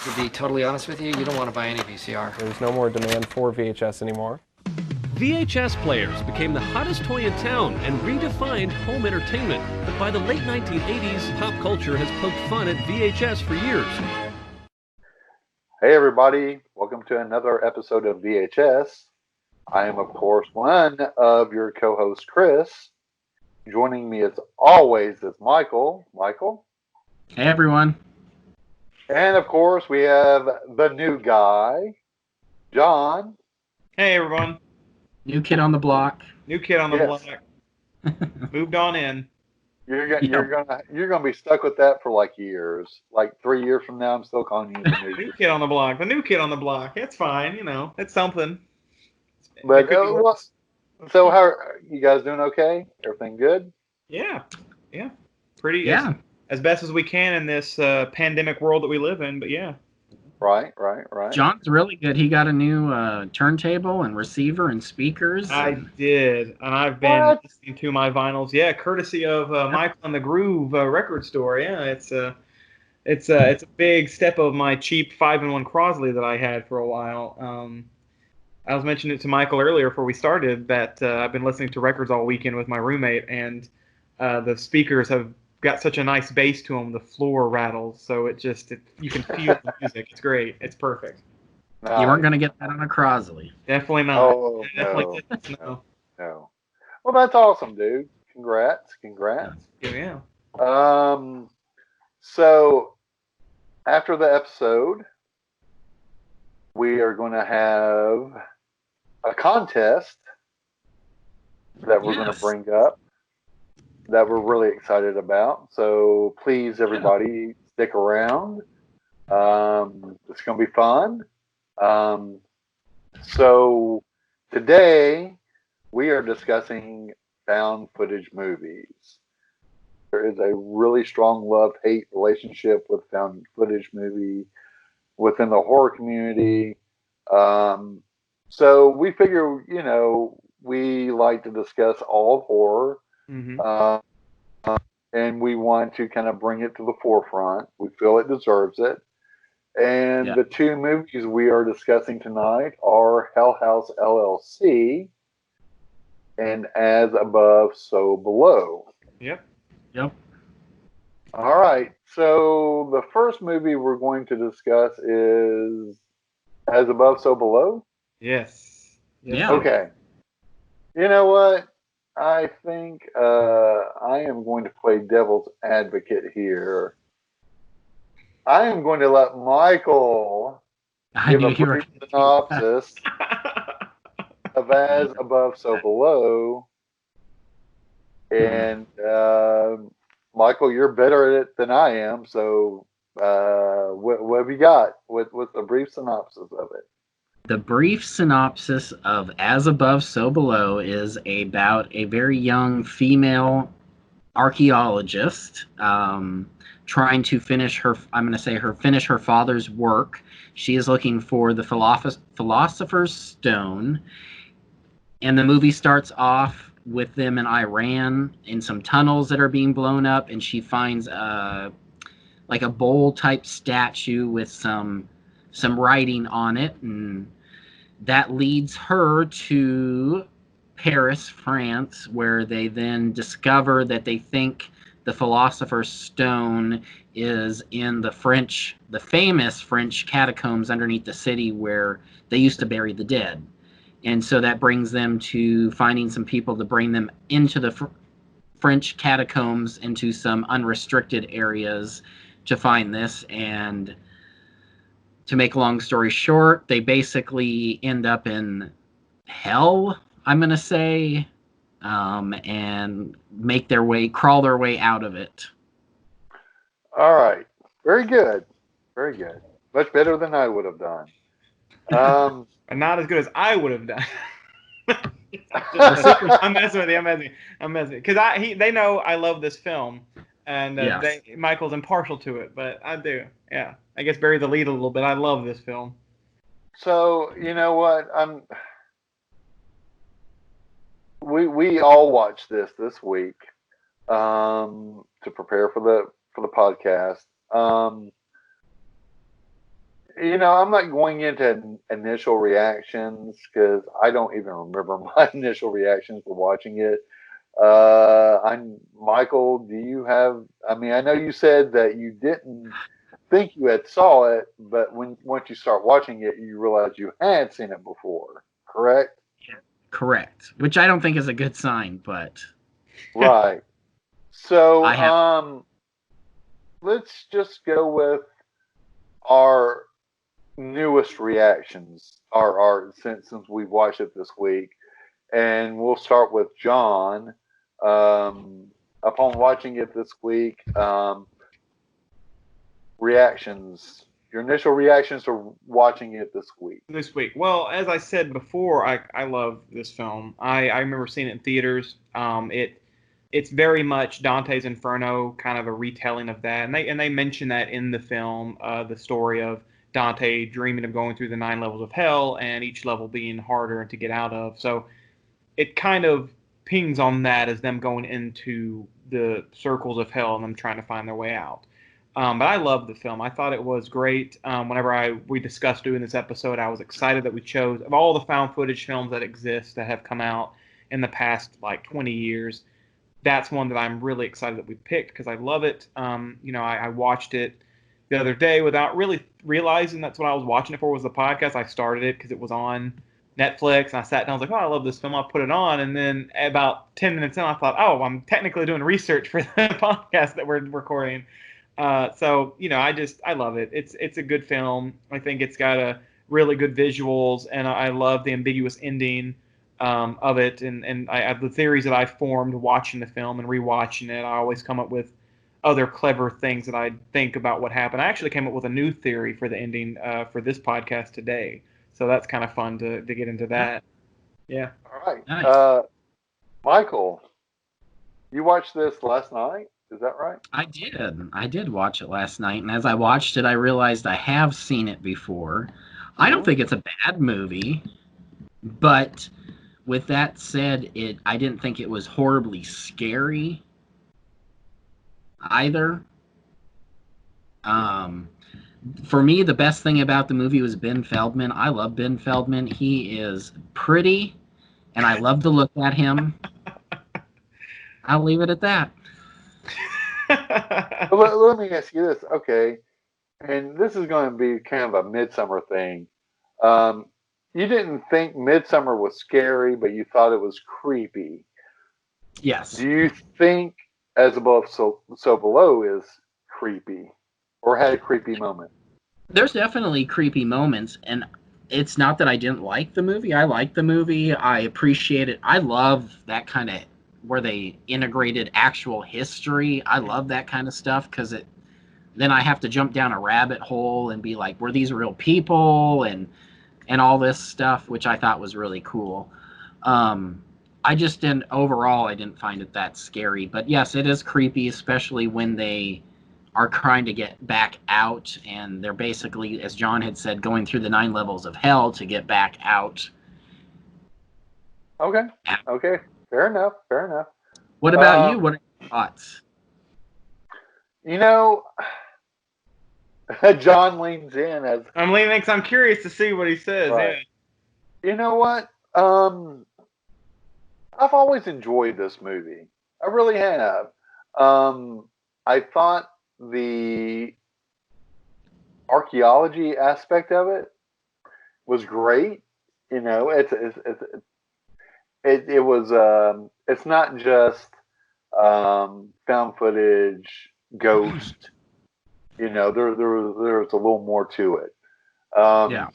To be totally honest with you, you don't want to buy any VCR. There's no more demand for VHS anymore. VHS players became the hottest toy in town and redefined home entertainment. But by the late 1980s, pop culture has poked fun at VHS for years. Hey everybody, welcome to another episode of VHS. I am of course one of your co-hosts, Chris. Joining me as always is Michael. Michael. Hey everyone. And of course we have the new guy, John. Hey everyone. New kid on the block. New kid on the block. Moved on in. You're gonna be stuck with that for like years. Like 3 years from now, I'm still calling you the new kid on the block. The new kid on the block. It's fine, you know. It's something. But so how are you guys doing? Okay, everything good? Yeah. Pretty. Yeah. As best as we can in this pandemic world that we live in. But yeah. Right. John's really good. He got a new turntable and receiver and speakers. I did, and I've been listening to my vinyls. Yeah, courtesy of Michael and the Groove record store. Yeah, it's a big step of my cheap 5-in-1 Crosley that I had for a while. I was mentioning it to Michael earlier before we started that I've been listening to records all weekend with my roommate, and the speakers have got such a nice bass to them. The floor rattles, so you can feel the music. It's great. It's perfect. You weren't going to get that on a Crosley. Definitely not. Oh, no. No. Well, that's awesome, dude. Congrats. Yeah. So after the episode, we are going to have a contest that we're going to bring up that we're really excited about. So please, everybody, stick around. It's going to be fun. So today we are discussing found footage movies. There is a really strong love-hate relationship with found footage movie within the horror community. So we figure, we like to discuss all of horror. Mm-hmm. And we want to kind of bring it to the forefront. We feel it deserves it. And the two movies we are discussing tonight are Hell House LLC and As Above, So Below. Yep. All right. So the first movie we're going to discuss is As Above, So Below? Yes. Yeah. Okay. You know what? I think I am going to play devil's advocate here. I am going to let Michael give a brief synopsis of As Above, So Below. And Michael, you're better at it than I am. So what have you got? What's a brief synopsis of it? The brief synopsis of As Above, So Below is about a very young female archaeologist trying to finish her father's work. She is looking for the Philosopher's Stone. And the movie starts off with them in Iran in some tunnels that are being blown up, and she finds like a bowl type statue with some writing on it, and that leads her to Paris, France, where they then discover that they think the Philosopher's Stone is in the famous French catacombs underneath the city where they used to bury the dead. And so that brings them to finding some people to bring them into the French catacombs, into some unrestricted areas to find this. And to make a long story short, they basically end up in hell, I'm going to say, and crawl their way out of it. All right. Very good. Much better than I would have done. And not as good as I would have done. I'm messing with you. Because they know I love this film, and Michael's impartial to it, but I do. Yeah, I guess bury the lead a little bit. I love this film. So you know what? We all watched this week to prepare for the podcast. I'm not going into initial reactions because I don't even remember my initial reactions to watching it. I'm Michael. Do you have? I mean, I know you said that you didn't think you had saw it, but once you start watching it, you realize you had seen it before. Correct? Correct. Which I don't think is a good sign, but Right. So, I have. let's just go with our newest reactions, our since we've watched it this week, and we'll start with John. Upon watching it this week, reactions. Your initial reactions to watching it this week. This week. Well, as I said before, I love this film. I remember seeing it in theaters. It's very much Dante's Inferno, kind of a retelling of that, and they mention that in the film, the story of Dante dreaming of going through the 9 levels of hell, and each level being harder to get out of. So it kind of pings on that as them going into the circles of hell and them trying to find their way out. But I loved the film. I thought it was great. Whenever we discussed doing this episode, I was excited that we chose, of all the found footage films that exist that have come out in the past like 20 years, that's one that I'm really excited that we picked because I love it. I watched it the other day without really realizing that's what I was watching it for was the podcast. I started it because it was on Netflix, and I sat down. I was like, "Oh, I love this film." I'll put it on, and then about 10 minutes in, I thought, "Oh, I'm technically doing research for the podcast that we're recording." I love it. It's a good film. I think it's got a really good visuals, and I love the ambiguous ending of it. And I have the theories that I formed watching the film and rewatching it. I always come up with other clever things that I think about what happened. I actually came up with a new theory for the ending for this podcast today. So that's kind of fun to get into that. Yeah. All right. Nice. Michael, you watched this last night? Is that right? I did. I did watch it last night, and as I watched it, I realized I have seen it before. I don't think it's a bad movie, but with that said, I didn't think it was horribly scary either. For me, the best thing about the movie was Ben Feldman. I love Ben Feldman. He is pretty, and I love to look at him. I'll leave it at that. Let me ask you this. Okay. And this is going to be kind of a midsummer thing. You didn't think Midsummer was scary, but you thought it was creepy. Yes. Do you think As Above, So Below is creepy or had a creepy moment? There's definitely creepy moments, and it's not that I didn't like the movie. I like the movie. I appreciate it. I love that kind of where they integrated actual history. I love that kind of stuff because then I have to jump down a rabbit hole and be like, were these real people and all this stuff, which I thought was really cool. I just didn't, overall, I didn't find it that scary. But yes, it is creepy, especially when they are trying to get back out, and they're basically, as John had said, going through the 9 levels of hell to get back out. Okay. Okay. Fair enough. Fair enough. What about you? What are your thoughts? John leans in as I'm leaning because I'm curious to see what he says. right. Yeah. You know what? I've always enjoyed this movie. I really have. I thought the archaeology aspect of it was great. It was. It's not just found footage, ghost. There's a little more to it. Yeah.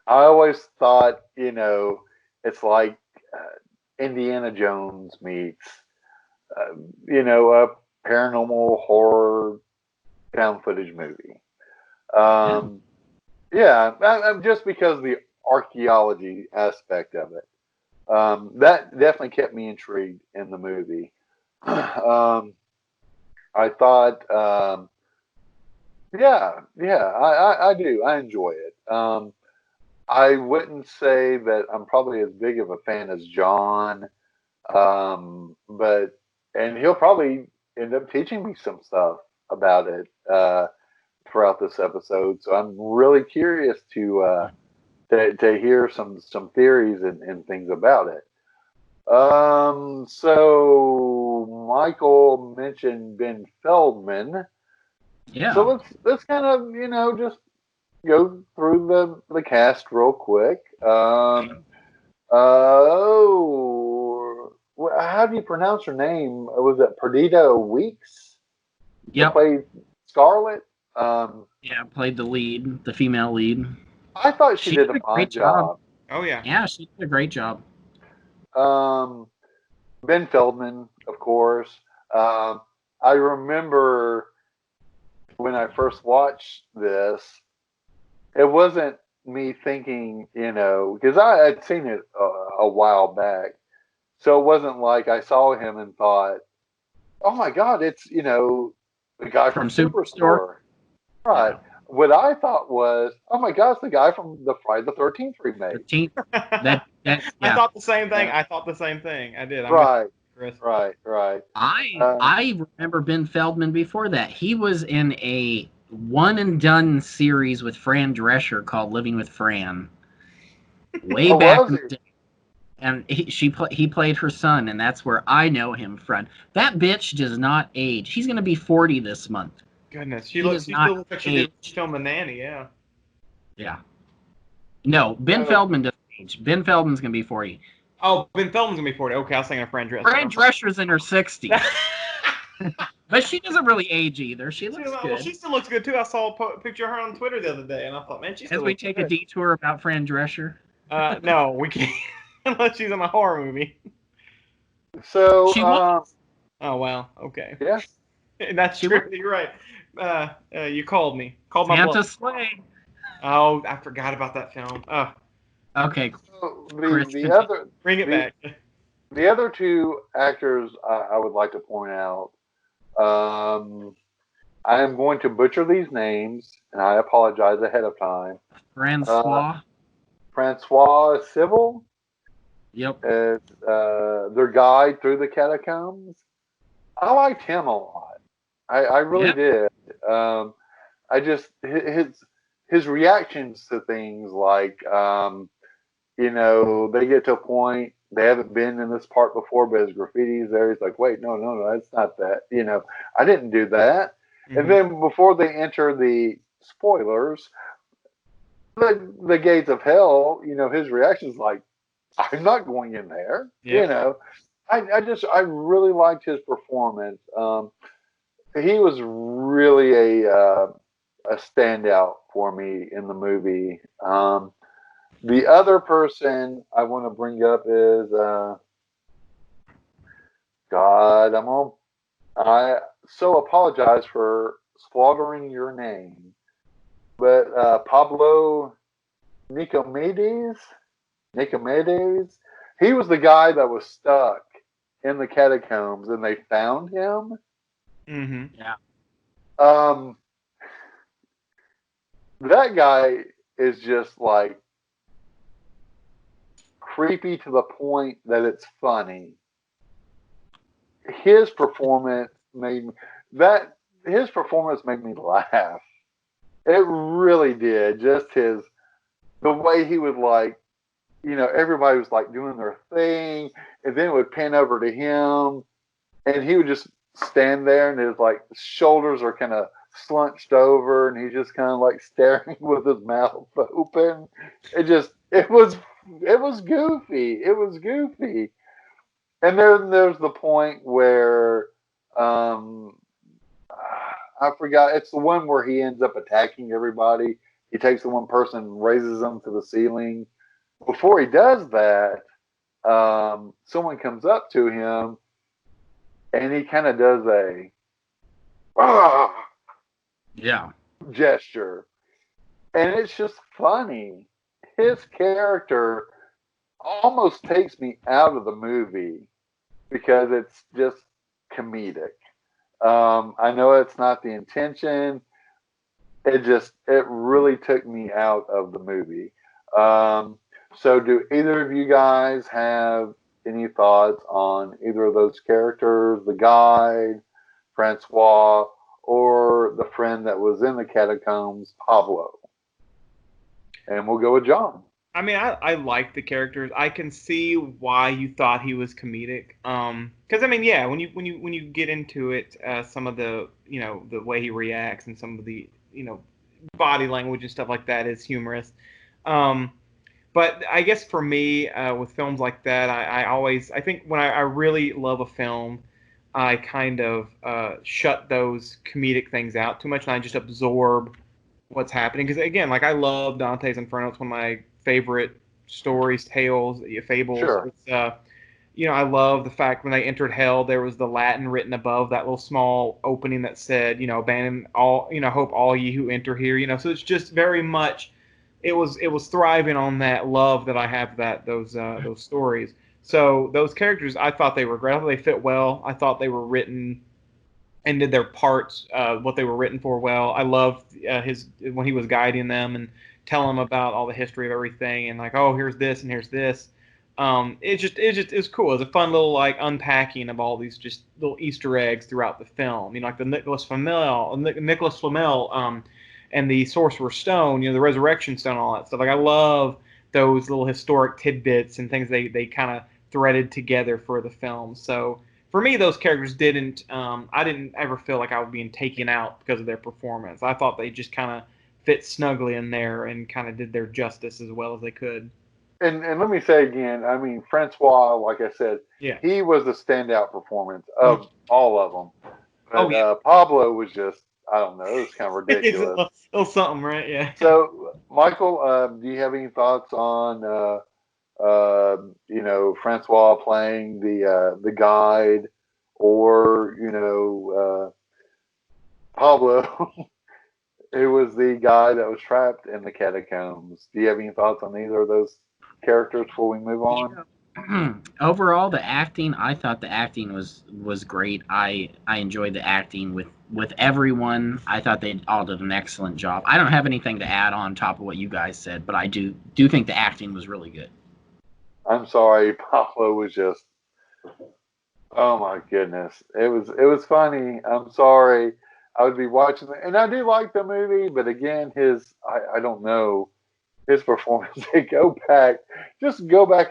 I always thought, it's like Indiana Jones meets, a paranormal horror found footage movie. Just because of the archaeology aspect of it. That definitely kept me intrigued in the movie. I thought, I do. I enjoy it. I wouldn't say that I'm probably as big of a fan as John, and he'll probably end up teaching me some stuff about it throughout this episode, so I'm really curious to hear some theories and things about it. So Michael mentioned Ben Feldman. Yeah. So let's kind of just go through the cast real quick. How do you pronounce her name? Was it Perdita Weeks? Yep. Played Scarlet. Yeah, played the lead, the female lead. I thought she did a fine great job. Oh yeah. Yeah, she did a great job. Ben Feldman, of course. I remember when I first watched this, it wasn't me thinking, because I had seen it a while back. So it wasn't like I saw him and thought, oh my God, it's, the guy from Superstore. Right. Yeah. What I thought was, oh my gosh, the guy from the Friday the 13th remake. Yeah. I thought the same thing. I thought the same thing. I did. Right. I remember Ben Feldman before that. He was in a one and done series with Fran Drescher called Living with Fran. Way back in the day. And he played her son, and that's where I know him from. That bitch does not age. He's going to be 40 this month. Goodness, she still looks like she did film The Nanny, yeah. Yeah. No, Ben Feldman doesn't age. Ben Feldman's going to be 40. Oh, Ben Feldman's going to be 40. Okay, I was thinking of Fran Drescher. Fran Drescher's in her 60s. But she doesn't really age either. She looks good. Well, she still looks good, too. I saw a picture of her on Twitter the other day, and I thought, man, she's still As we take a detour about Fran Drescher? No, we can't. Unless she's in a horror movie. So, she was. Oh, wow. Okay. Yeah. That's true. You're right. You called me. Called my Santa bluff. Slay. Oh, I forgot about that film. Okay. So bring it back. The other two actors I would like to point out. I am going to butcher these names, and I apologize ahead of time. Francois Civil. Yep. Their guide through the catacombs. I liked him a lot. I really did. I just his reactions to things like they get to a point they haven't been in this part before, but his graffiti's there. He's like, wait, no, that's not that. I didn't do that. Mm-hmm. And then before they enter the spoilers, the gates of hell, his reaction's like, I'm not going in there. Yeah. I really liked his performance. He was really a standout for me in the movie. The other person I want to bring up is I so apologize for slaughtering your name, but Pablo Nicomedes, he was the guy that was stuck in the catacombs, and they found him. Mm-hmm. Yeah. That guy is just like creepy to the point that it's funny. His performance made me laugh. It really did. Just the way he would everybody was like doing their thing, and then it would pan over to him, and he would just stand there, and his shoulders are kind of slunched over, and he's just kind of staring with his mouth open. It was goofy. It was goofy. And then there's the point where I forgot. It's the one where he ends up attacking everybody. He takes the one person and raises them to the ceiling. Before he does that, someone comes up to him, and he kind of does a gesture. And it's just funny. His character almost takes me out of the movie because it's just comedic. I know it's not the intention. It really took me out of the movie. So do either of you guys have any thoughts on either of those characters, the guide, Francois, or the friend that was in the catacombs, Pablo? And we'll go with John. I mean, I like the characters. I can see why you thought he was comedic. Because I mean, yeah, when you get into it, some of the the way he reacts and some of the body language and stuff like that is humorous. But I guess for me, with films like that, I think when I really love a film, I kind of shut those comedic things out too much, and I just absorb what's happening. Because again, like I love Dante's Inferno. It's one of my favorite stories, tales, fables. Sure. It's, I love the fact when they entered hell, there was the Latin written above that little small opening that said, abandon all, hope all ye who enter here. So it's just very much, it was thriving on that love that I have those stories. So those characters, I thought they were great. I thought they fit well. I thought they were written and did their parts, what they were written for well. I loved when he was guiding them and tell them about all the history of everything and like, oh, here's this and here's this. It's cool. It's a fun little like unpacking of all these just little Easter eggs throughout the film. Like the Nicholas Flamel, and the Sorcerer's Stone. The Resurrection Stone, all that stuff. Like I love those little historic tidbits and things they kind of threaded together for the film. So for me, those characters I didn't ever feel like I was being taken out because of their performance. I thought they just kind of fit snugly in there and kind of did their justice as well as they could. And let me say again, I mean, Francois, like I said, Yeah. he was the standout performance of all of them. But Pablo was just, I don't know, it was kind of ridiculous. It's a little something, right? Yeah. So, Michael, do you have any thoughts on, Francois playing the guide, or Pablo, who was the guy that was trapped in the catacombs? Do you have any thoughts on either of those characters before we move on? Overall, I thought the acting was great. I enjoyed the acting with everyone. I thought they all did an excellent job. I don't have anything to add on top of what you guys said, but I do think the acting was really good. I'm sorry, Pablo was just, oh my goodness, it was funny. I'm sorry. I would be watching it, and I do like the movie, but again, I don't know, his performance. Go back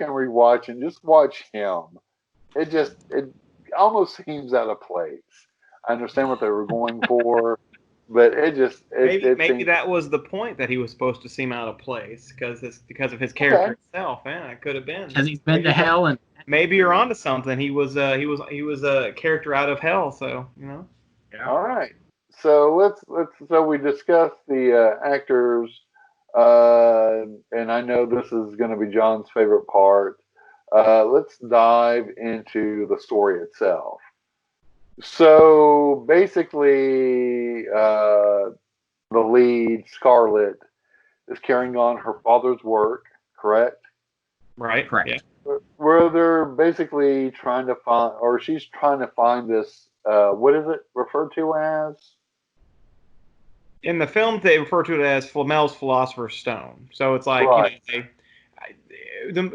and rewatch and just watch him. It almost seems out of place. I understand what they were going for, but maybe that was the point, that he was supposed to seem out of place because of his character itself. Yeah, it could have been because he's been to hell, and maybe you're onto something. He was a character out of hell, so Yeah. All right. So so we discussed the actors, and I know this is going to be John's favorite part. Let's dive into the story itself. So basically, the lead, Scarlett, is carrying on her father's work, correct? Right. Correct. Yeah. Where they're basically trying to find, or she's trying to find this, what is it referred to as? In the film, they refer to it as Flamel's Philosopher's Stone. So it's like, Right.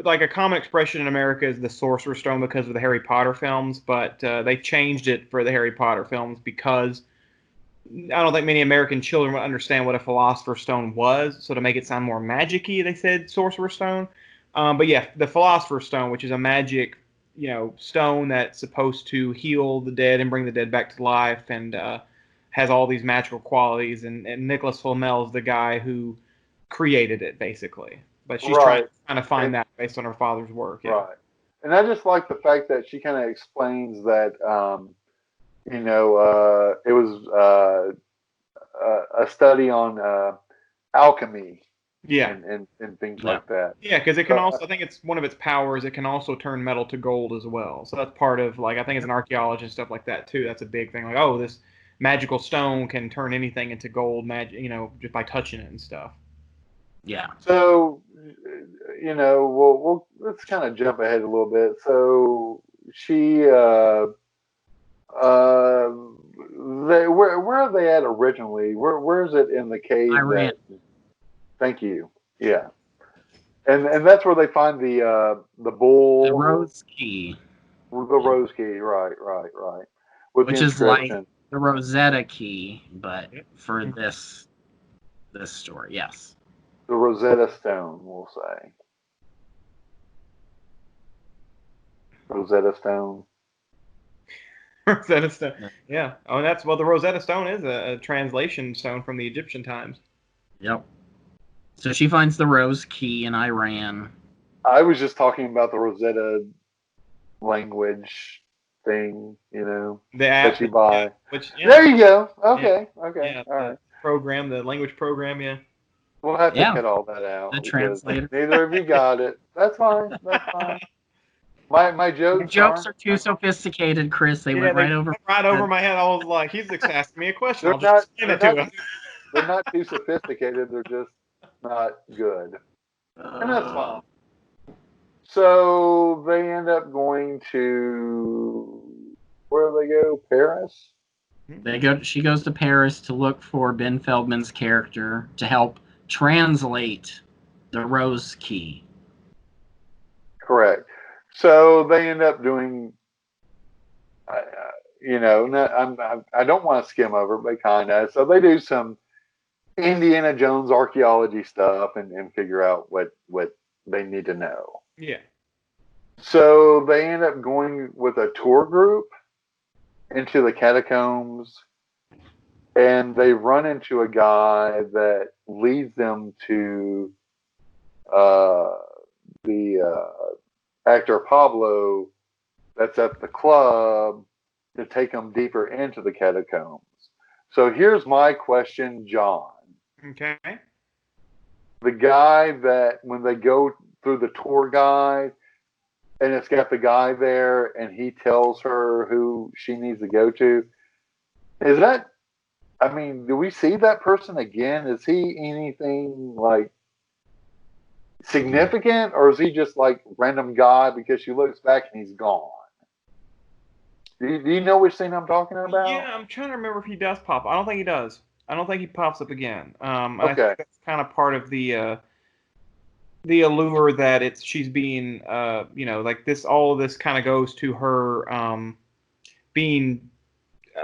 like a common expression in America is the Sorcerer's Stone because of the Harry Potter films, but they changed it for the Harry Potter films because I don't think many American children would understand what a Philosopher's Stone was. So to make it sound more magic-y, they said Sorcerer's Stone. But yeah, the Philosopher's Stone, which is a magic, stone that's supposed to heal the dead and bring the dead back to life, and has all these magical qualities. And Nicholas Flamel is the guy who created it, basically. But she's trying to find that based on her father's work. Yeah. Right. And I just like the fact that she kind of explains that, it was a study on alchemy. Yeah. And things like that. Yeah, because it can also, I think it's one of its powers, it can also turn metal to gold as well. So that's part of, like, I think as an archaeologist and stuff like that, too, that's a big thing. Like, oh, this magical stone can turn anything into gold, just by touching it and stuff. Yeah. So, let's kind of jump ahead a little bit. So she, where are they at originally? Where is it in the cave? Iran. Thank you. Yeah, and that's where they find the bull, The Rose Key. the Rose Key. Right. With Which the is like inscription. the Rosetta Key, but Yep. for this story, yes. The Rosetta Stone, we'll say. Rosetta Stone. Rosetta Stone. Yeah. Oh, and the Rosetta Stone is a translation stone from the Egyptian times. Yep. So she finds the Rose Key in Iran. I was just talking about the Rosetta language thing, The app that you buy. yeah, which There you go. Okay. Okay. yeah, All right. the language program, yeah. We'll have to Yeah. cut all that out The because translator. neither of you got it. That's fine. That's fine. My Your jokes jokes are too sophisticated, Chris. They went right over. Right over my head. I was like, he's asking me a question. They're I'll just explain it to him. They're not too sophisticated. They're just not good, and that's fine. So they end up going to where do they go? Paris. She goes to Paris to look for Ben Feldman's character to help translate the Rose Key. Correct. So they end up doing, I don't want to skim over, but kind of. So they do some Indiana Jones archaeology stuff and figure out what they need to know. Yeah. So they end up going with a tour group into the catacombs, and they run into a guy that leads them to the actor Pablo that's at the club to take them deeper into the catacombs. So here's my question, John. Okay. The guy that when they go through the tour guide and it's got the guy there and he tells her who she needs to go to, do we see that person again? Is he anything like significant, or is he just like random guy because she looks back and he's gone? Do you know which scene I'm talking about? Yeah, I'm trying to remember if he does pop. I don't think he does. I don't think he pops up again. And Okay. I think that's kind of part of the allure that she's being like this. All of this kind of goes to her being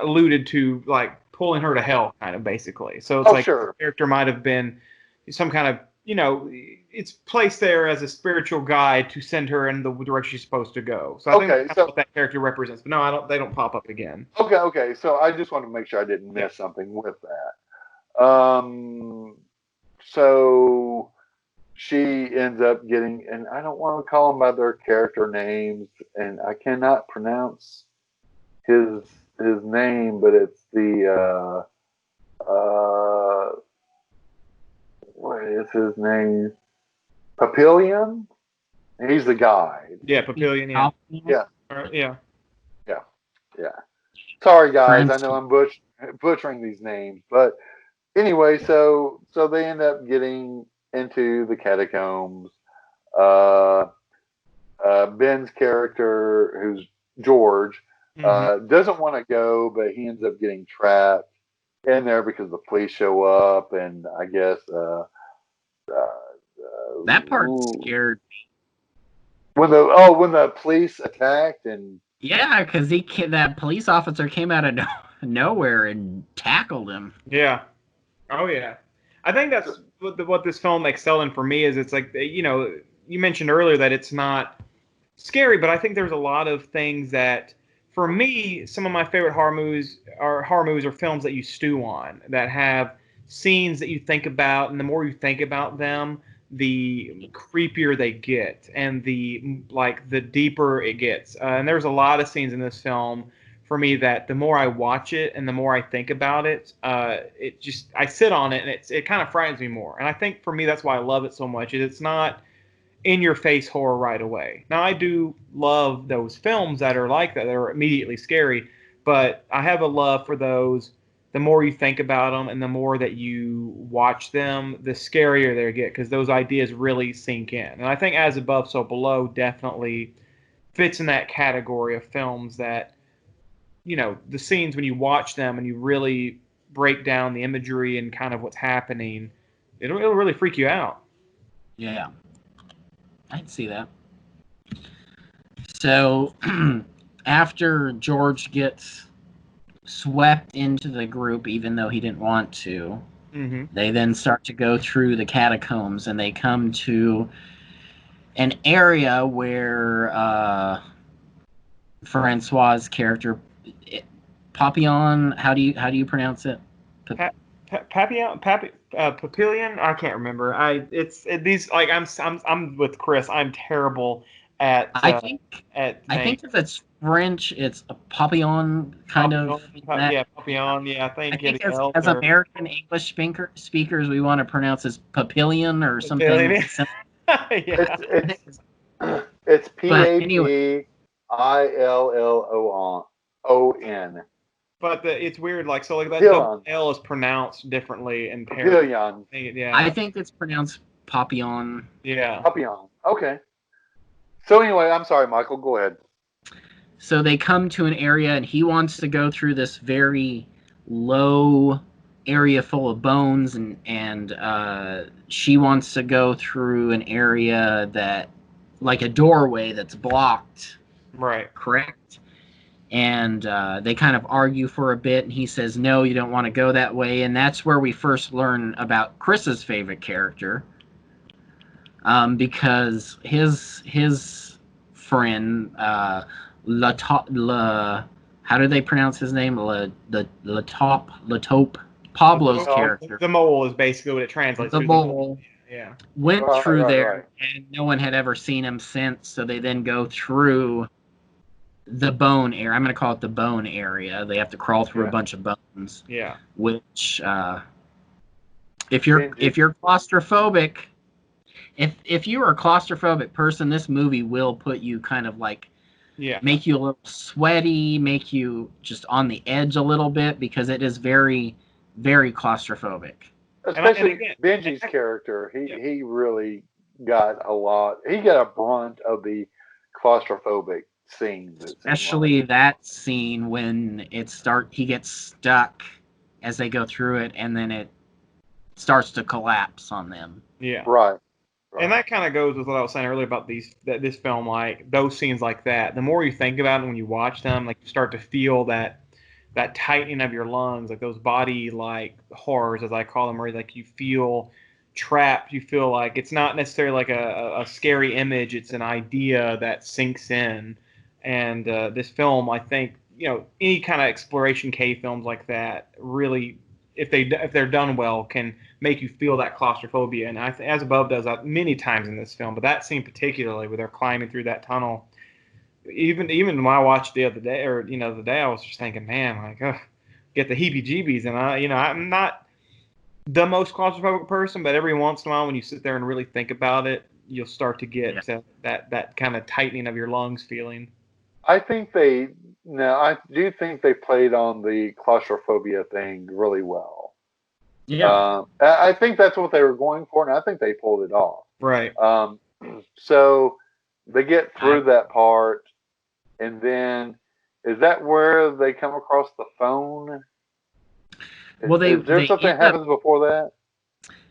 alluded to, like pulling her to hell, kind of basically. So it's sure. The character might have been some kind of it's placed there as a spiritual guide to send her in the direction she's supposed to go. So I think that's what that character represents. But no, they don't pop up again. Okay. So I just want to make sure I didn't miss something with that. So she ends up getting, and I don't want to call them by their character names, and I cannot pronounce his name, but it's the what is his name? Papillion? He's the guide. Yeah, Papillion, yeah. Yeah. Yeah. Yeah. Sorry, guys. I know I'm butchering these names. But anyway, so they end up getting into the catacombs. Ben's character, who's George, doesn't want to go, but he ends up getting trapped in there because the police show up, and I guess that part scared me. When the police attacked, and yeah, because that police officer came out of nowhere and tackled him. Yeah. Oh yeah. I think that's what this film excelled in for me is it's like you mentioned earlier that it's not scary, but I think there's a lot of things that. For me, some of my favorite horror movies are films that you stew on, that have scenes that you think about, and the more you think about them, the creepier they get, and the deeper it gets. And there's a lot of scenes in this film for me that the more I watch it and the more I think about it, I sit on it and it kind of frightens me more. And I think for me that's why I love it so much. It's not in your face horror right away. Now I do love those films that are like that are immediately scary, but I have a love for those. The more you think about them and the more that you watch them, the scarier they get, because those ideas really sink in. And I think As Above, So Below definitely fits in that category of films that, the scenes when you watch them and you really break down the imagery and kind of what's happening, it'll really freak you out. Yeah. I can see that. So, after George gets swept into the group even though he didn't want to. Mm-hmm. They then start to go through the catacombs, and they come to an area where Francois's character, Papillon, how do you pronounce it? Papillion? I can't remember. These like I'm with Chris. I'm terrible at I think at I think names. if it's French, it's a Papillon kind of. Yeah, Papillon. Yeah, I I think think it as or American English speakers, we want to pronounce it as Papillion or something. Papillion. Yeah. It's But anyway, Papillon. But it's weird, like so, like that double Papillon. L is pronounced differently in Paris. Papillon. Yeah, I think it's pronounced Papillon. yeah. Papillon. Okay. So anyway, I'm sorry, Michael. Go ahead. So they come to an area, and he wants to go through this very low area full of bones, and she wants to go through an area that, like a doorway that's blocked. Right. Correct. And they kind of argue for a bit, and he says, no, you don't want to go that way. And that's where we first learn about Chris's favorite character, because his friend, how do they pronounce his name? Latope, Pablo's character. The mole is basically what it translates The to. mole Yeah. went through there, right. and no one had ever seen him since. So they then go through the bone area. I'm going to call it the bone area. They have to crawl through a bunch of bones. Yeah. Which, if you're claustrophobic, if you are a claustrophobic person, this movie will put you kind of like, make you a little sweaty, make you just on the edge a little bit, because it is very, very claustrophobic. Especially Benji's character, he really got a lot. He got a brunt of the claustrophobic scenes. Especially that scene when he gets stuck as they go through it, and then it starts to collapse on them. Yeah. Right. And that kind of goes with what I was saying earlier about this film, like those scenes like that. The more you think about it when you watch them, like you start to feel that tightening of your lungs, like those body like horrors, as I call them, where like you feel trapped. You feel like it's not necessarily like a scary image; it's an idea that sinks in. And this film, I think, any kind of exploration cave films like that really, if they're done well, can make you feel that claustrophobia. And As Above does that many times in this film, but that scene particularly, where they're climbing through that tunnel, even when I watched the other day, or the day, I was just thinking, man, like, get the heebie-jeebies. And I'm not the most claustrophobic person, but every once in a while, when you sit there and really think about it, you'll start to get that kind of tightening of your lungs feeling. I do think they played on the claustrophobia thing really well. Yeah. I think that's what they were going for, and I think they pulled it off. Right. So they get through that part, and then is that where they come across the phone? Well, is there something that happens before that?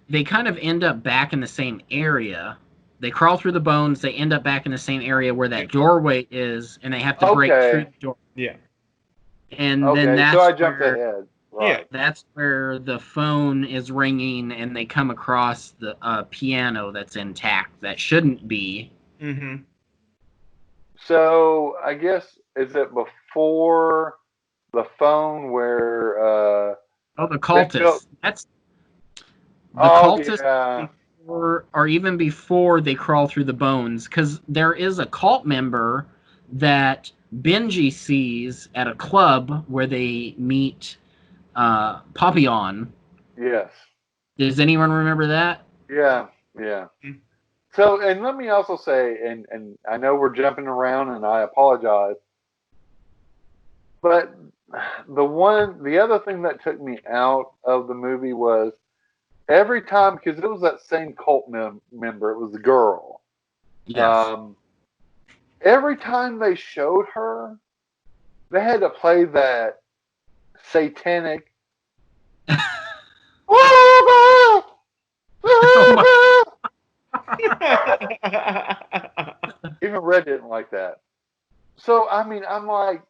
They kind of end up back in the same area. They crawl through the bones. They end up back in the same area where that doorway is, and they have to break through the door. Yeah. And then that's so I jumped ahead. Right. Yeah, that's where the phone is ringing, and they come across the piano that's intact that shouldn't be. Mm-hmm. So I guess, is it before the phone where? The cultists. That's the cultists. Yeah. Or even before they crawl through the bones, because there is a cult member that Benji sees at a club where they meet Papillon. Yes. Does anyone remember that? Yeah. So, and let me also say, and I know we're jumping around, and I apologize, but the other thing that took me out of the movie was, every time, because it was that same cult member, it was the girl. Yes. Every time they showed her, they had to play that satanic. Even Red didn't like that. So, I mean, I'm like,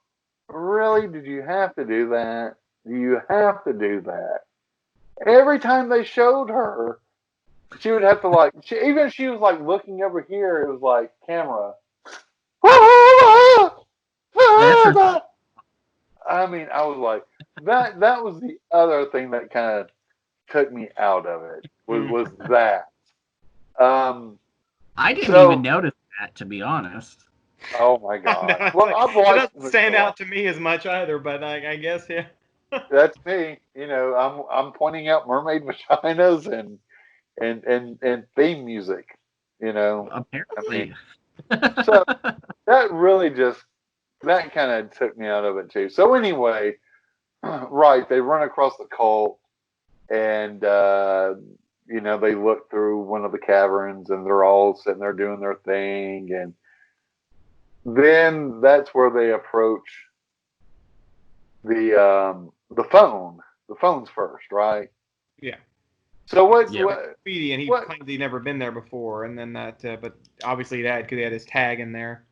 really? Did you have to do that? Do you have to do that? Every time they showed her, she would have to like. Even if she was like looking over here, it was like camera. That's her. I mean, I was like that. That was the other thing that kind of took me out of it. Was that? I didn't even So, notice that, to be honest. oh my No, god. it's Well, like, I've it watched doesn't the stand show. out to me as much either, but I guess yeah. That's me. You know, I'm pointing out mermaid vaginas and theme music. You know, I mean, Apparently. so that really just that kind of took me out of it too. So anyway, right, they run across the cult, and you know they look through one of the caverns, and they're all sitting there doing their thing, and then that's where they approach the phone. The phone's first, right? Yeah. So what? Yeah. Speedy, and he What? claimed he'd never been there before, and then that, but obviously he had because he had his tag in there.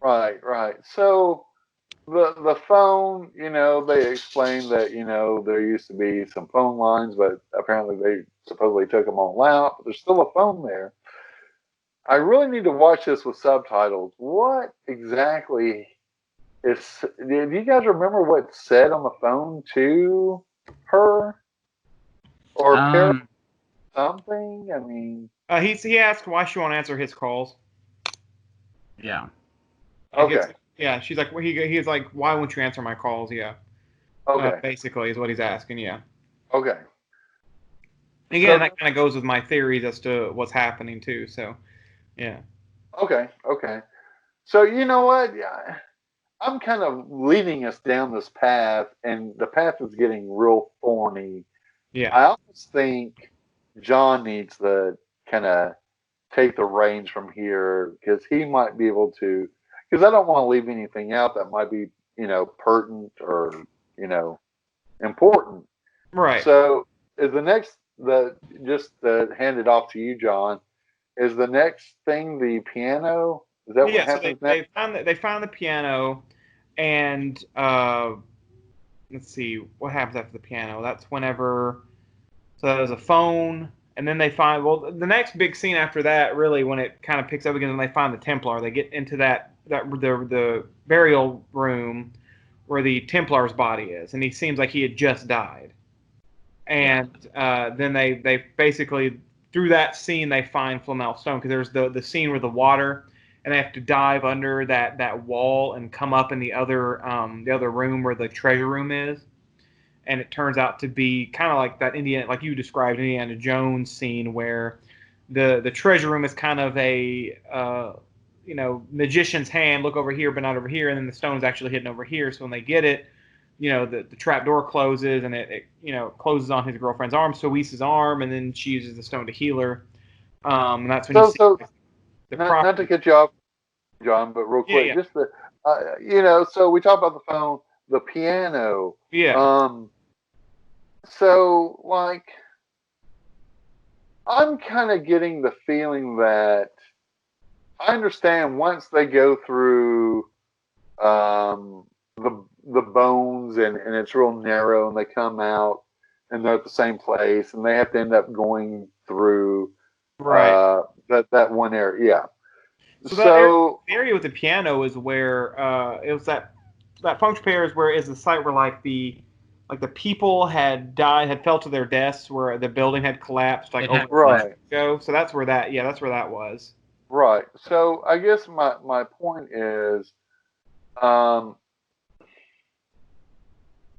Right, right. So the phone, you know, they explained that you know there used to be some phone lines, but apparently they supposedly took them all out. But there's still a phone there. I really need to watch this with subtitles. What exactly is? Do you guys remember what said on the phone to her or Um, something? I mean, He asked why she won't answer his calls. yeah. I guess, okay, yeah, she's like, well, he's like, why won't you answer my calls? Yeah. okay, Basically, is what he's asking. Yeah. okay. Again, So that kind of goes with my theories as to what's happening too. So, yeah. okay, okay. So you know what? Yeah, I'm kind of leading us down this path, and the path is getting real thorny. Yeah. I almost think John needs to kind of take the reins from here because he might be able to. Because I don't want to leave anything out that might be, you know, pertinent or you know important. Right. So is the next the just to hand it off to you, John? Is the next thing the piano? Is that what Yeah. So happens they next? found the piano, and let's see what happens after the piano. That's whenever. So there's a phone, and then they find, well, the next big scene after that, really, when it kind of picks up again, and they find the Templar. They get into the burial room where the Templar's body is, and he seems like he had just died. And then they basically, through that scene, they find Flamel Stone, because there's the scene where the water, and they have to dive under that wall and come up in the other room where the treasure room is, and it turns out to be kind of like that like you described, Indiana Jones scene where the treasure room is kind of a magician's hand, look over here but not over here, and then the stone's actually hidden over here. So when they get it, the trap door closes, and it closes on his girlfriend's arm, Soisa's arm, and then she uses the stone to heal her. And that's when you see the Not to cut you off, John, but real quick, yeah, just the you know, so we talked about the phone, the piano. yeah. So like I'm kind of getting the feeling that I understand once they go through the bones and it's real narrow and they come out and they're at the same place and they have to end up going through Right. that one area. Yeah. So So the area with the piano is where it was that puncture pair is where is the site where like the people had died, had fell to their deaths, where the building had collapsed like It over had- right. ago. So that's where that was. Right. So I guess my point is,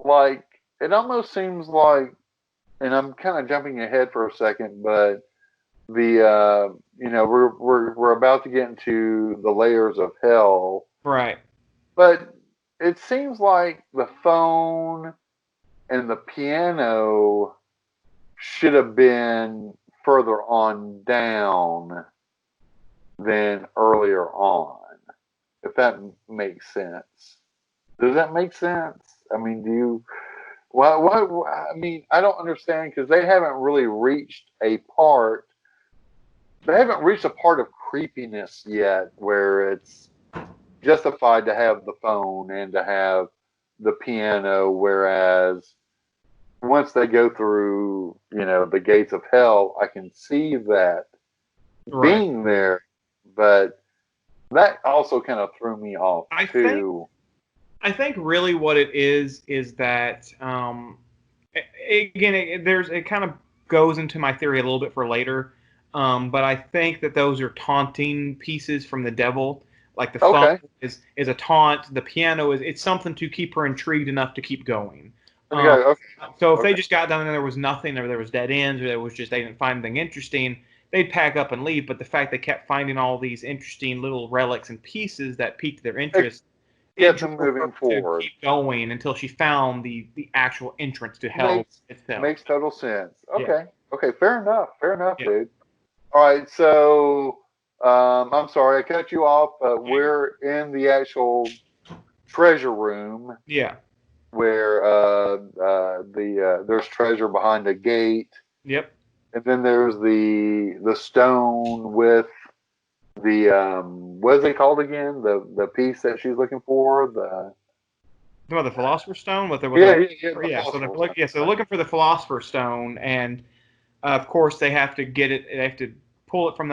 like it almost seems like, and I'm kind of jumping ahead for a second, but the you know we're about to get into the layers of hell, Right. but it seems like the phone and the piano should have been further on down than earlier on, if that makes sense. Does that make sense? I mean, do you? Well, I mean, I don't understand because they haven't really reached a part. They haven't reached a part of creepiness yet where it's justified to have the phone and to have the piano, whereas once they go through, the gates of hell, I can see that being there, but that also kind of threw me off too. I think really what it is that again it kind of goes into my theory a little bit for later, but I think that those are taunting pieces from the devil. Like the phone is a taunt, the piano it's something to keep her intrigued enough to keep going. So if they just got done and there was nothing, or there was dead ends, or there was just they didn't find anything interesting, they'd pack up and leave. But the fact they kept finding all these interesting little relics and pieces that piqued their interest, get them moving forward. To keep going until she found the actual entrance to hell itself. Makes total sense. Okay. Okay. Fair enough, dude. All right. So, I'm sorry I cut you off, but we're in the actual treasure room. Yeah. Where there's treasure behind a gate. Yep. And then there's the stone with the what is it called again? The piece that she's looking for. The Philosopher's Stone. So they're looking for the Philosopher's Stone, and of course they have to get it. They have to pull it from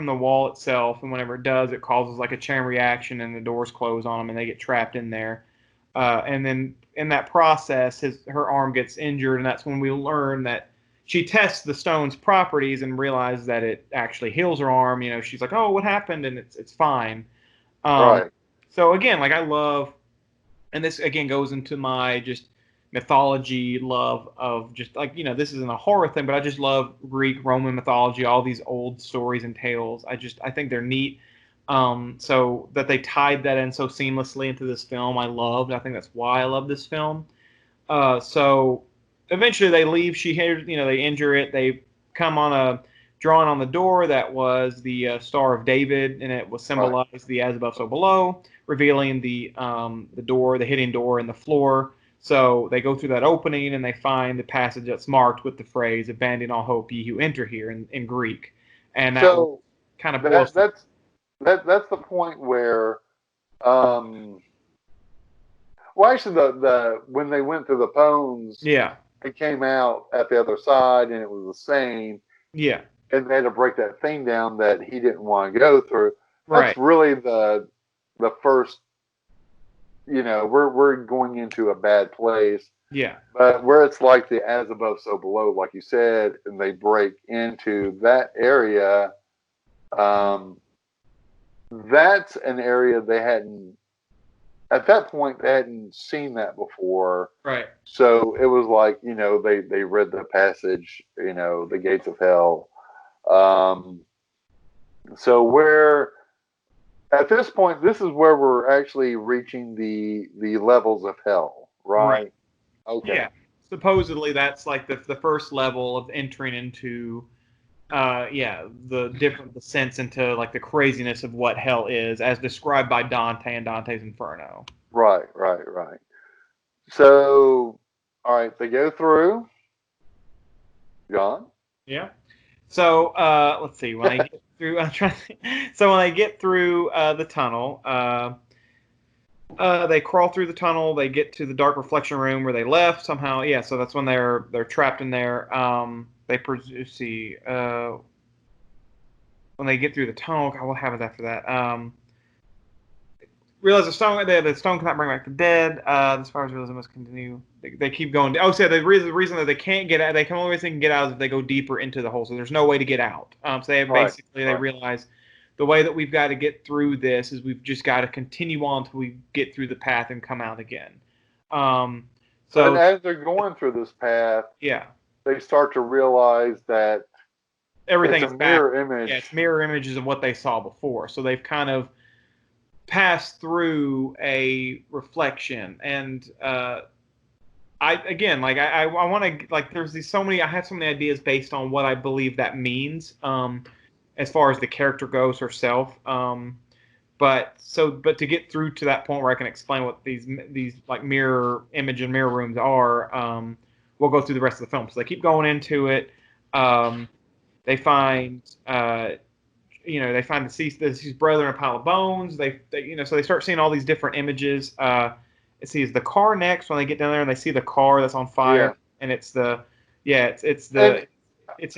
the wall itself, and whenever it does, it causes like a chain reaction, and the doors close on them, and they get trapped in there. And then in that process, her arm gets injured, and that's when we learn that she tests the stone's properties and realizes that it actually heals her arm. She's like, "Oh, what happened?" And it's fine. Right. So again, like I love, and this again goes into my just mythology love of just like this isn't a horror thing, but I just love Greek, Roman mythology, all these old stories and tales. I think they're neat. So that they tied that in so seamlessly into this film, I loved. I think that's why I love this film. So eventually they leave. She hears, they injure it. They come on a drawing on the door that was the Star of David, and it was symbolized the as above, so below, revealing the door, the hidden door in the floor. So they go through that opening and they find the passage that's marked with the phrase "Abandon all hope, ye who enter here" in Greek, and that kind of boils. That's the point where, well, actually, the when they went through the poems, it came out at the other side, and it was the same. Yeah, and they had to break that thing down that he didn't want to go through. That's really the first. We're going into a bad place. Yeah, but where it's like the as above, so below, like you said, and they break into that area. That's an area they hadn't, at that point, they hadn't seen that before. Right. So it was like, they read the passage, the gates of hell. So at this point, this is where we're actually reaching the levels of hell, right? Okay. Yeah. Supposedly that's like the first level of entering into the sense into like the craziness of what hell is as described by Dante and Dante's Inferno. Right. So, all right, they go through. John? Yeah. So, let's see. When I get through, So when I get through the tunnel, they crawl through the tunnel. They get to the dark reflection room where they left somehow. Yeah. So that's when they're trapped in there. When they get through the tunnel, God, what happens after that? Realize the stone cannot bring back the dead. As far as realism must continue, they keep going. Oh, so the reason that they can't get out, they can only get out is if they go deeper into the hole. So there's no way to get out. So they have they realize the way that we've got to get through this is we've just got to continue on until we get through the path and come out again. And as they're going through this path, they start to realize that everything is a mirror image. Yeah, it's mirror images of what they saw before. So they've kind of passed through a reflection, and I want to there's so many. I have so many ideas based on what I believe that means, as far as the character goes herself. But to get through to that point where I can explain what these like mirror image and mirror rooms are, we'll go through the rest of the film. So they keep going into it. They find the deceased brother in a pile of bones. So they start seeing all these different images. see, is the car next when they get down there and they see the car that's on fire, Yeah. and it's him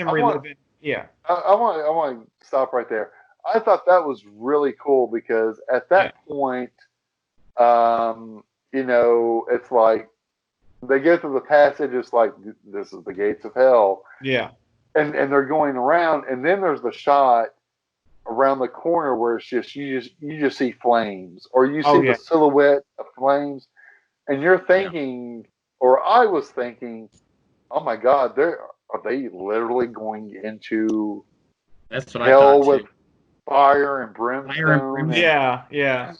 I want- reliving. Yeah. I want to stop right there. I thought that was really cool because at that point, it's like they go through the passage. It's like this is the gates of hell, Yeah. and they're going around, and then there's the shot around the corner where it's just you just see flames, or you see the silhouette of flames, and you're thinking, or I was thinking, oh my God, are they literally going into That's what I hell thought with too. fire and brimstone? Yeah.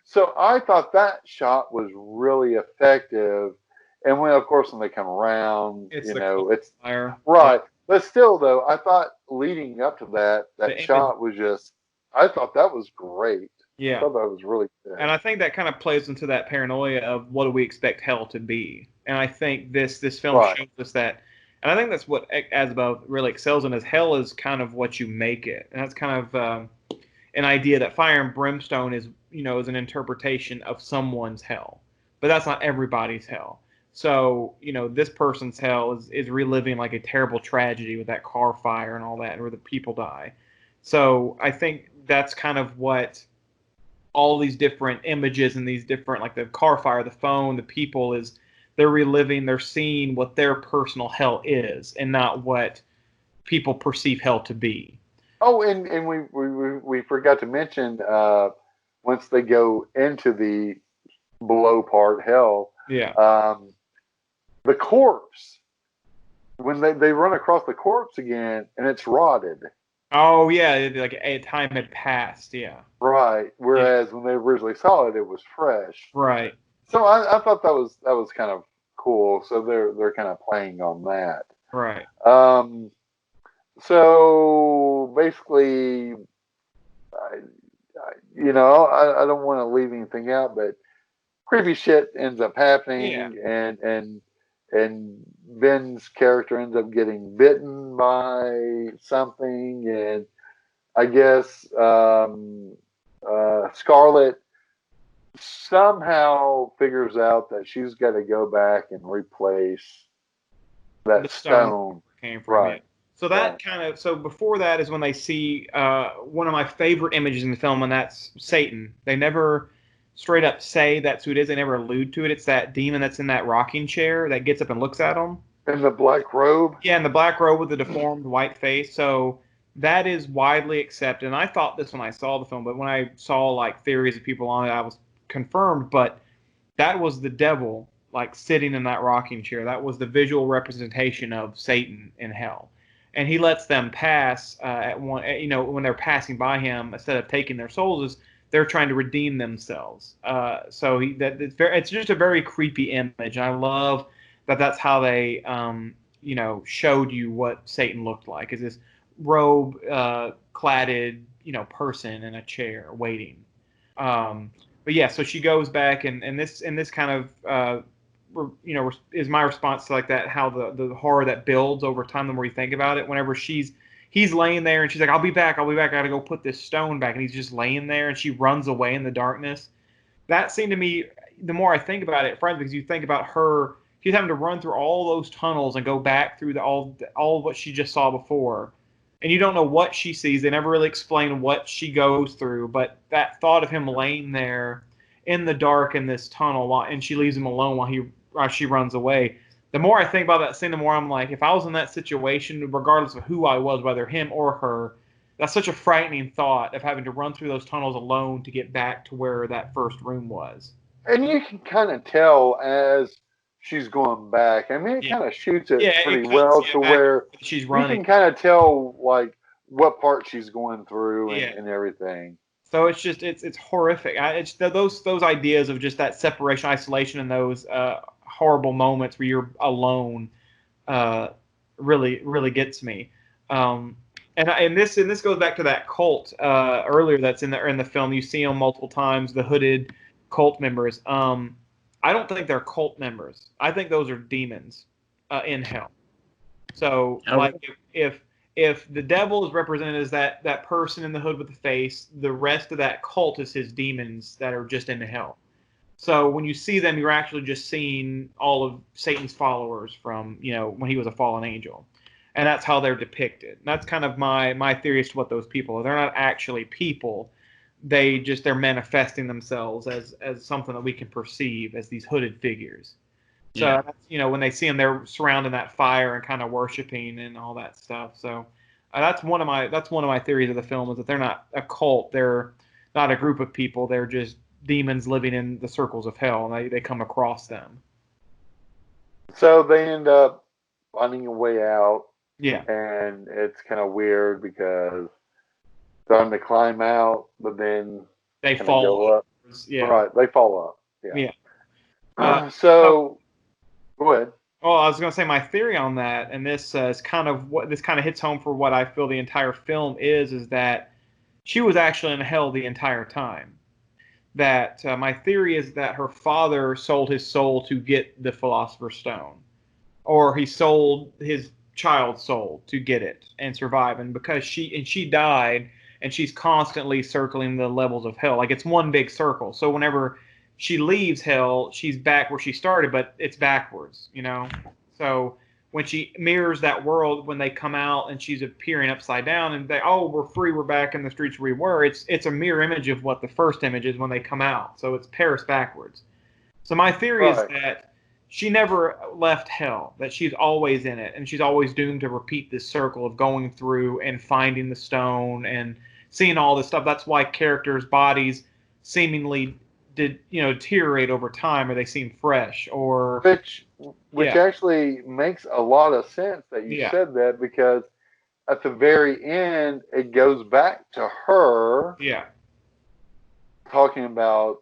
So I thought that shot was really effective. And when they come around, it's fire. right. But still, though, I thought leading up to that shot was I thought that was great. Yeah. I thought that was really good. And I think that kind of plays into that paranoia of what do we expect hell to be. And I think this film shows us that. And I think that's what As Above really excels in, is hell is kind of what you make it. And that's kind of an idea that fire and brimstone is an interpretation of someone's hell. But that's not everybody's hell. So, this person's hell is reliving like a terrible tragedy with that car fire and all that, and where the people die. So I think that's kind of what all these different images and these different, like the car fire, the phone, the people, is they're reliving, they're seeing what their personal hell is and not what people perceive hell to be. Oh, and we forgot to mention once they go into the below part hell, the corpse, when they run across the corpse again and it's rotted. Oh yeah, like a time had passed. Yeah. Right. Whereas when they originally saw it, it was fresh. Right. So I thought that was kind of cool. So they're kind of playing on that. Right. So basically, I don't want to leave anything out, but creepy shit ends up happening, and Ben's character ends up getting bitten by something, and I guess Scarlett somehow figures out that she's got to go back and replace that stone. Came from it. So that so before that is when they see one of my favorite images in the film, and that's Satan. They never straight up say that's who it is. They never allude to it. It's that demon that's in that rocking chair that gets up and looks at them. In the black robe? Yeah, in the black robe with the deformed white face. So that is widely accepted. And I thought this when I saw the film, but when I saw like theories of people on it, I was confirmed. But that was the devil, like sitting in that rocking chair. That was the visual representation of Satan in hell. And he lets them pass when they're passing by him, instead of taking their souls, they're trying to redeem themselves. So it's just a very creepy image. I love that that's how they showed you what Satan looked like, is this robe cladded person in a chair waiting. But yeah, so she goes back, and this kind of is my response to like that, how the horror that builds over time the more you think about it. Whenever he's laying there and she's like, I'll be back, I gotta go put this stone back, and he's just laying there and she runs away in the darkness. That seemed to me, the more I think about it, friends, because you think about her, she's having to run through all those tunnels and go back through all of what she just saw before, and you don't know what she sees. They never really explain what she goes through, but that thought of him laying there in the dark in this tunnel, and she leaves him alone while she runs away. The more I think about that scene, the more I'm like, if I was in that situation, regardless of who I was, whether him or her, that's such a frightening thought of having to run through those tunnels alone to get back to where that first room was. And you can kind of tell as she's going back. I mean, it kind of shoots it pretty well to where she's running. You can kind of tell like what part she's going through and everything. So it's just it's horrific. It's those ideas of just that separation, isolation, and those horrible moments where you're alone really gets me. And this goes back to that cult earlier that's in the film. You see them multiple times, the hooded cult members. I don't think they're cult members. I think those are demons in hell. So like if the devil is represented as that person in the hood with the face, the rest of that cult is his demons that are just in hell. So when you see them, you're actually just seeing all of Satan's followers from, when he was a fallen angel. And that's how they're depicted. And that's kind of my theory as to what those people are. They're not actually people. They're manifesting themselves as something that we can perceive as these hooded figures. So, when they see them, they're surrounding that fire and kind of worshiping and all that stuff. So that's one of my theories of the film, is that they're not a cult. They're not a group of people. They're just demons living in the circles of hell, and they come across them. So they end up finding a way out. Yeah. And it's kind of weird because they're on the climb out, but then they fall up. Yeah. Right, they fall up. Yeah. So go ahead. Well, I was going to say my theory on that, and this is kind of what this kind of hits home for what I feel the entire film is that she was actually in hell the entire time. That my theory is that her father sold his soul to get the Philosopher's Stone, or he sold his child's soul to get it and survive. And because she died, and she's constantly circling the levels of hell, like it's one big circle. So whenever she leaves hell, she's back where she started, but it's backwards, So when she mirrors that world, when they come out and she's appearing upside down, and we're free, we're back in the streets where we were. It's a mirror image of what the first image is when they come out. So it's Paris backwards. So my theory is that she never left hell, that she's always in it, and she's always doomed to repeat this circle of going through and finding the stone and seeing all this stuff. That's why characters' bodies seemingly deteriorate over time, or they seem fresh, or which actually makes a lot of sense that you said that, because at the very end it goes back to her talking about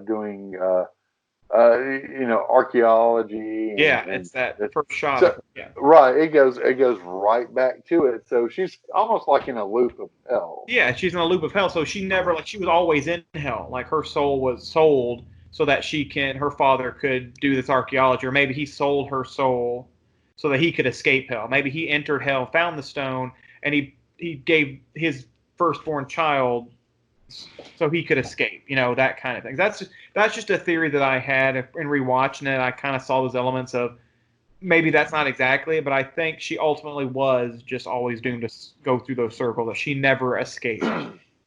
doing archaeology. It's that first shot. So, right, it goes right back to it. So she's almost like in a loop of hell. Yeah, she's in a loop of hell. So she never, she was always in hell. Like her soul was sold so that her father could do this archaeology, or maybe he sold her soul so that he could escape hell. Maybe he entered hell, found the stone, and he gave his firstborn child so he could escape, that kind of thing. That's just a theory that I had in rewatching it. I kind of saw those elements of maybe that's not exactly it, but I think she ultimately was just always doomed to go through those circles, that she never escaped,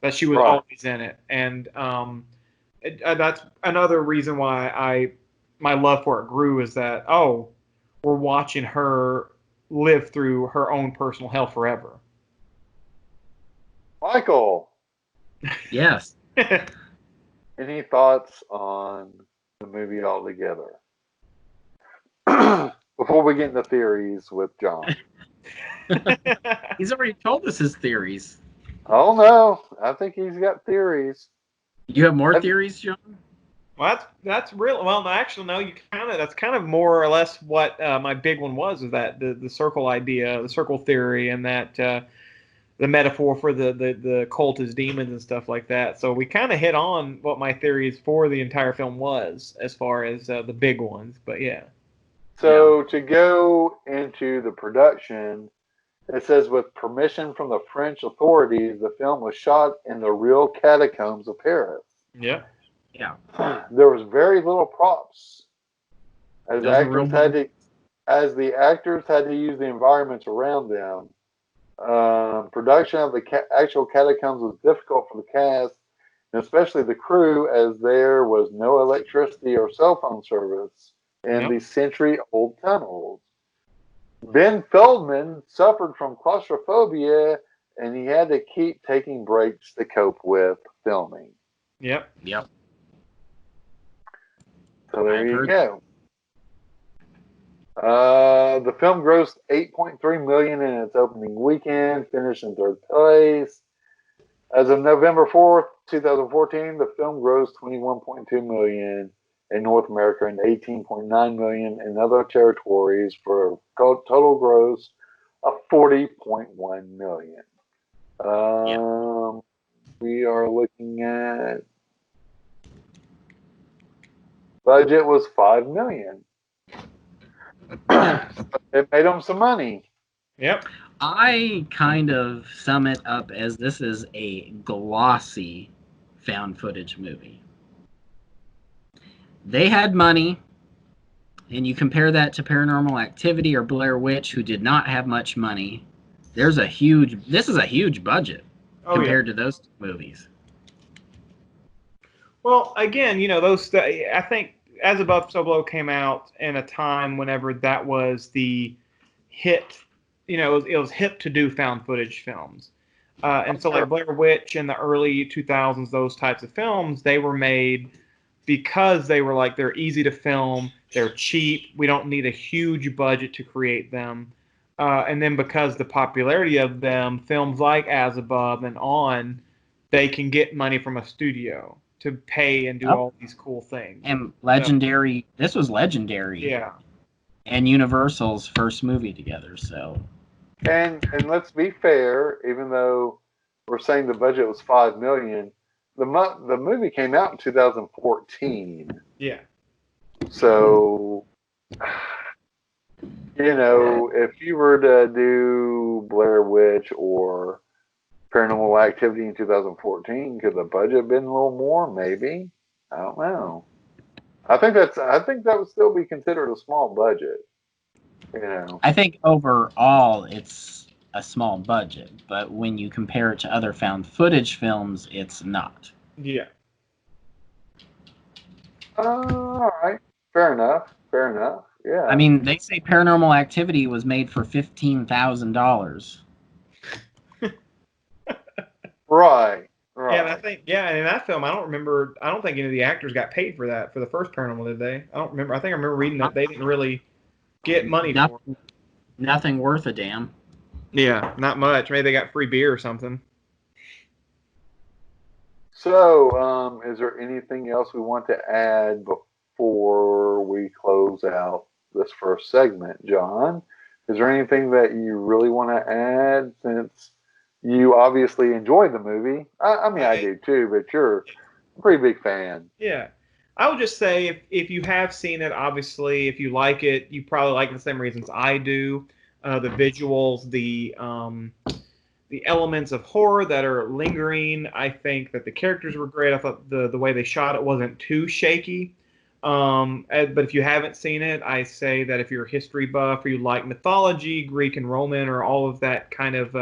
that she was always in it. And that's another reason why my love for it grew, is that, we're watching her live through her own personal hell forever. Michael. Yes. Any thoughts on the movie altogether? Before we get into theories with John. He's already told us his theories. Oh no, I think he's got theories. You have more theories, John? Well, that's real. Well, actually, no. That's kind of more or less what my big one was. Is that the circle idea, the circle theory, and that the metaphor for the cult is demons and stuff like that. So we kind of hit on what my theories for the entire film was, as far as the big ones. But yeah. So to go into the production, it says, with permission from the French authorities, the film was shot in the real catacombs of Paris. Yeah. Yeah. There was very little props, as the actors had to use the environments around them. Production of the actual catacombs was difficult for the cast, and especially the crew, as there was no electricity or cell phone service in these century-old tunnels. Ben Feldman suffered from claustrophobia, and he had to keep taking breaks to cope with filming. Yep. So there you go. The film grossed $8.3 million in its opening weekend, finished in third place. As of November 4th, 2014, the film grossed $21.2 million in North America and $18.9 million in other territories, for a total gross of $40.1 million. We are looking at, budget was $5 million. It made them some money. Yep. I kind of sum it up as this is a glossy found footage movie. they had money, and you compare that to Paranormal Activity or Blair Witch, who did not have much money. This is a huge budget compared to those movies. Well, again, I think As Above, So Below came out in a time whenever that was the hit. It was hip to do found footage films. And so like Blair Witch in the early 2000s, those types of films, they were made because they were like, they're easy to film, they're cheap, we don't need a huge budget to create them. And then because the popularity of them, films like As Above and on, they can get money from a studio to pay and do all these cool things. And Legendary, this was Legendary. Yeah. And Universal's first movie together, so. And let's be fair, even though we're saying the budget was $5 million, the movie came out in 2014. Yeah. So, if you were to do Blair Witch or Paranormal Activity in 2014, could the budget been a little more? Maybe. I don't know. I think that would still be considered a small budget. I think overall it's a small budget, but when you compare it to other found footage films, it's not. Yeah. All right. Fair enough. Yeah. I mean, they say Paranormal Activity was made for $15,000. Right. Yeah, and I think, and in that film, I don't think any of the actors got paid for that, for the first Paranormal, did they? I don't remember. I think I remember reading that they didn't really get money for it. Nothing worth a damn. Yeah, not much. Maybe they got free beer or something. So, is there anything else we want to add before we close out this first segment, John? Is there anything that you really want to add, since you obviously enjoyed the movie? I mean, I do too, but you're a pretty big fan. Yeah. I would just say if you have seen it, obviously, if you like it, you probably like it for the same reasons I do. The visuals, the elements of horror that are lingering. I think that the characters were great. I thought the way they shot it wasn't too shaky. But if you haven't seen it, I say that if you're a history buff or you like mythology, Greek and Roman, or all of that kind of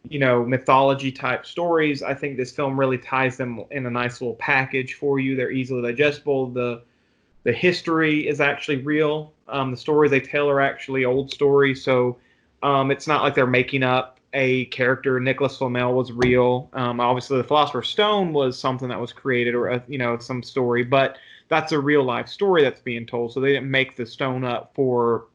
mythology type stories, I think this film really ties them in a nice little package for you. They're easily digestible. The history is actually real. The stories they tell are actually old stories, so it's not like they're making up a character. Nicholas Flamel was real. Obviously, the Philosopher's Stone was something that was created, or some story, but that's a real life story that's being told. So they didn't make the stone up for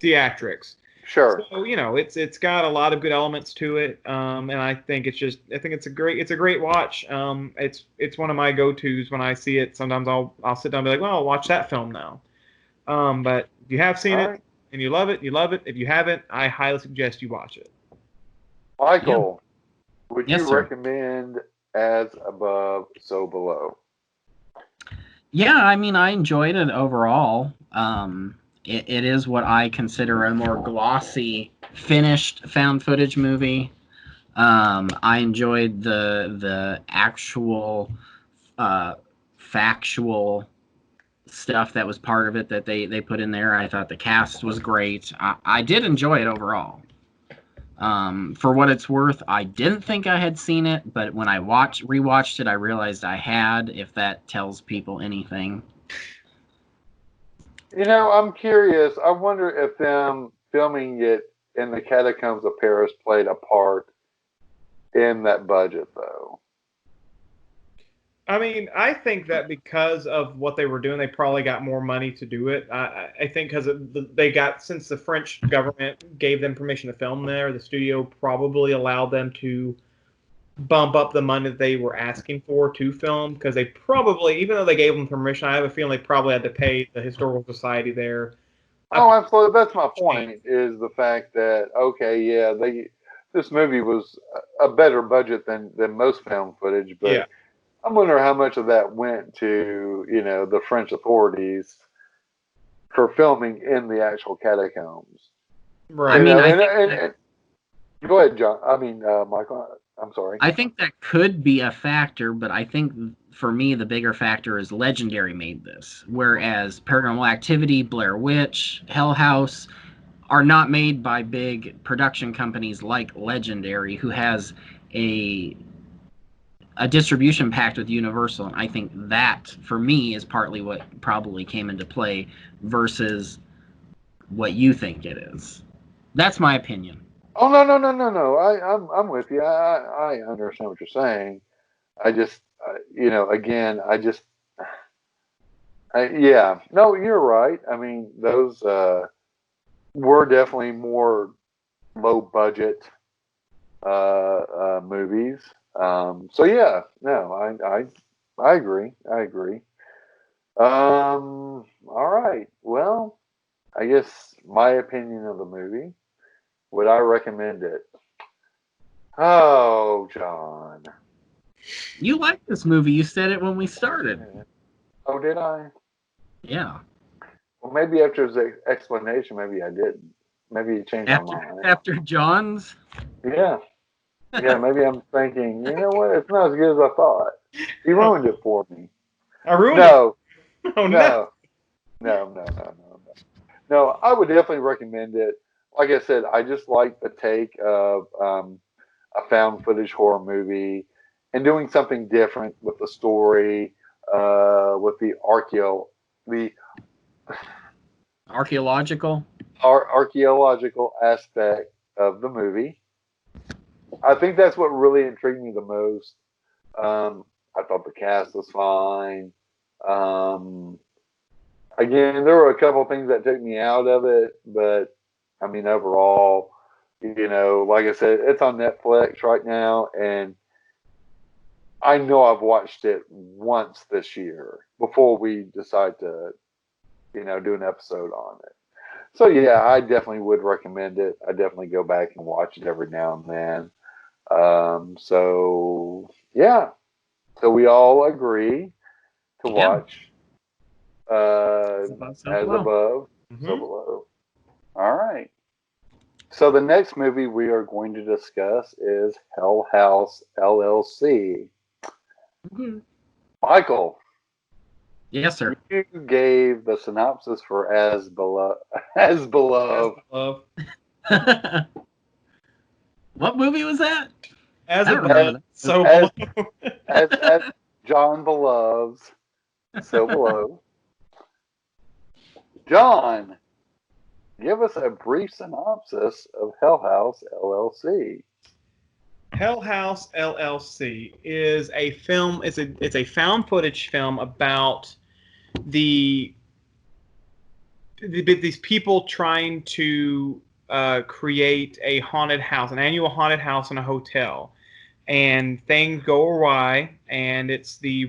theatrics. Sure. So it's got a lot of good elements to it, and I think it's a great watch. It's one of my go-tos when I see it. Sometimes I'll sit down and be like, well, I'll watch that film now. But if you have seen it and you love it, you love it. If you haven't, I highly suggest you watch it. Michael, would Yes, you sir. recommend As Above, So Below? Yeah, I mean, I enjoyed it overall. It is what I consider a more glossy, finished found footage movie. I enjoyed the actual factual stuff that was part of it that they put in there. I thought the cast was great. I did enjoy it overall. For what it's worth, I didn't think I had seen it, but when I rewatched it, I realized I had, if that tells people anything. I'm curious. I wonder if them filming it in the catacombs of Paris played a part in that budget, though. I mean, I think that because of what they were doing, they probably got more money to do it. I think because since the French government gave them permission to film there, the studio probably allowed them to bump up the money that they were asking for to film, because they probably, even though they gave them permission, I have a feeling they probably had to pay the Historical Society there. Oh, absolutely. That's my point, is the fact that, this movie was a better budget than most found footage, but Yeah. I wonder how much of that went to, the French authorities for filming in the actual catacombs. Right. I mean, and go ahead, John. I mean, Michael. I'm sorry. I think that could be a factor, but I think for me, the bigger factor is Legendary made this, whereas Paranormal Activity, Blair Witch, Hell House are not made by big production companies like Legendary, who has a distribution pact with Universal. And I think that, for me, is partly what probably came into play versus what you think it is. That's my opinion. Oh no! I'm with you. I understand what you're saying. I just, again, yeah. No, you're right. I mean, those were definitely more low budget movies. So yeah, no, I agree. I agree. All right. Well, I guess my opinion of the movie. Would I recommend it? Oh, John. You like this movie. You said it when we started. Oh, did I? Yeah. Well, maybe after his explanation, maybe I didn't. Maybe you changed my mind. After John's? Yeah. Yeah, maybe I'm thinking, you know what? It's not as good as I thought. He ruined it for me. I ruined No. it. Oh, No. No, I would definitely recommend it. Like I said, I just like the take of a found footage horror movie and doing something different with the story, with the archaeological aspect of the movie. I think that's what really intrigued me the most. I thought the cast was fine. Again, there were a couple of things that took me out of it, but I mean, overall, like I said, it's on Netflix right now, and I know I've watched it once this year before we decide to, do an episode on it. So yeah, I definitely would recommend it. I definitely go back and watch it every now and then. So yeah, so we all agree to watch As Above, So Below. All right. So the next movie we are going to discuss is Hell House LLC. Mm-hmm. Michael. Yes, sir. You gave the synopsis for As Below. As Below. What movie was that? As I don't remember that. So Below. as John Beloves. So Below. John, give us a brief synopsis of Hell House LLC. Hell House LLC is a film. It's a found footage film about these people trying to create a haunted house, an annual haunted house in a hotel, and things go awry. And it's the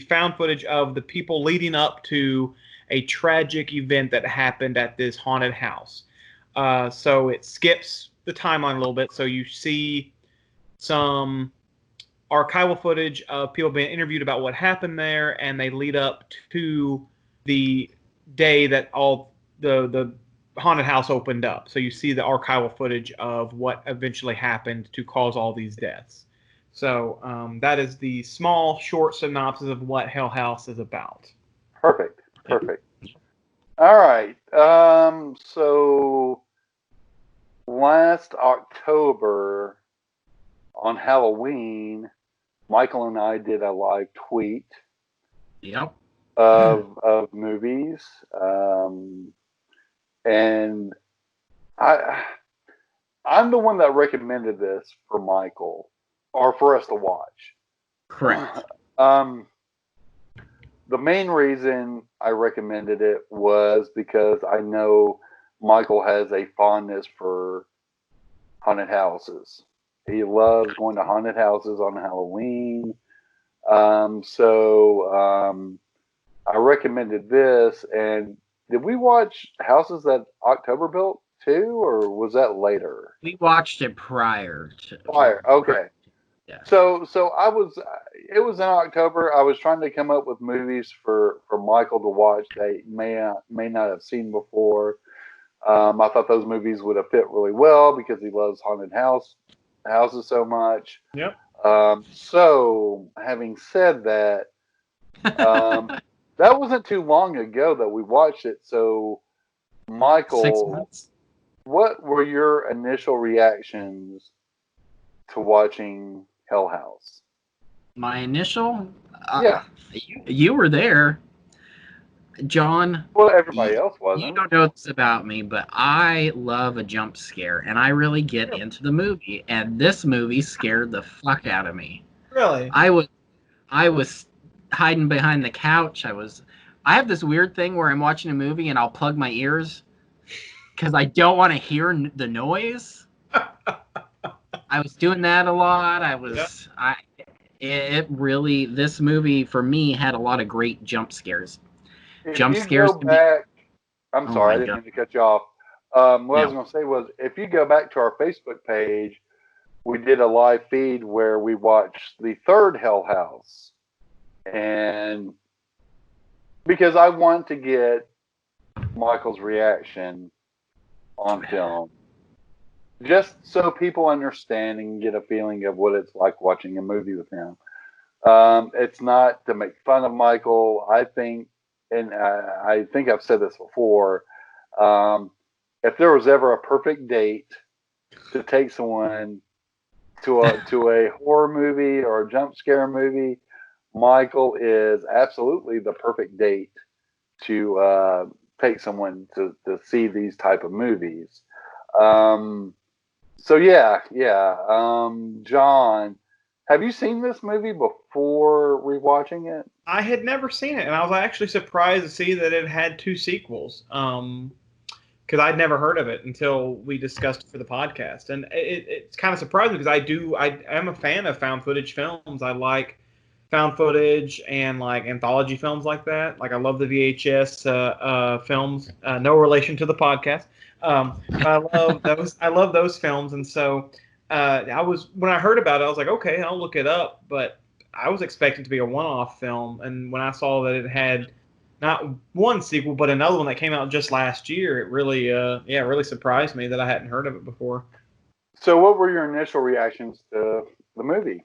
found footage of the people leading up to a tragic event that happened at this haunted house. So it skips the timeline a little bit. So you see some archival footage of people being interviewed about what happened there, and they lead up to the day that all the haunted house opened up. So you see the archival footage of what eventually happened to cause all these deaths. So that is the small, short synopsis of what Hell House is about. Perfect. All right. So last October on Halloween, Michael and I did a live tweet. Yep. Of movies, and I'm the one that recommended this for Michael or for us to watch. Correct. The main reason I recommended it was because I know Michael has a fondness for haunted houses. He loves going to haunted houses on Halloween. So I recommended this. And did we watch Houses That October Built too, or was that later? We watched it prior. Okay. Yeah. So it was in October. I was trying to come up with movies for Michael to watch that he may not have seen before. I thought those movies would have fit really well because he loves haunted houses so much. Yep. So, having said that, that wasn't too long ago that we watched it. So, 6 Michael, months. what were your initial reactions to watching Hell House? My initial. Yeah. You were there, John. Well, everybody else You wasn't. don't know this about me, but I love a jump scare, and I really get into the movie. And this movie scared the fuck out of me. Really? I was hiding behind the couch. I have this weird thing where I'm watching a movie and I'll plug my ears because I don't want to hear the noise. I was doing that a lot. This movie for me had a lot of great jump scares. If Jump you scares go to me. back, I'm Oh sorry, my I didn't God. mean to cut you off. What I was No. going to say was, if you go back to our Facebook page, we did a live feed where we watched the third Hell House. And because I want to get Michael's reaction on film, just so people understand and get a feeling of what it's like watching a movie with him. It's not to make fun of Michael. I think, and I think I've said this before, if there was ever a perfect date to take someone to a horror movie or a jump scare movie, Michael is absolutely the perfect date to take someone to see these type of movies. So yeah. John, have you seen this movie before rewatching it? I had never seen it, and I was actually surprised to see that it had 2 sequels. Because I'd never heard of it until we discussed it for the podcast, and it's kind of surprising because I am a fan of found footage films. I like found footage and like anthology films like that. Like I love the VHS films. No relation to the podcast. But I love those. I love those films, and so when I heard about it, I was like, okay, I'll look it up. But I was expecting it to be a one-off film, and when I saw that it had not one sequel, but another one that came out just last year, it really, really surprised me that I hadn't heard of it before. So, what were your initial reactions to the movie?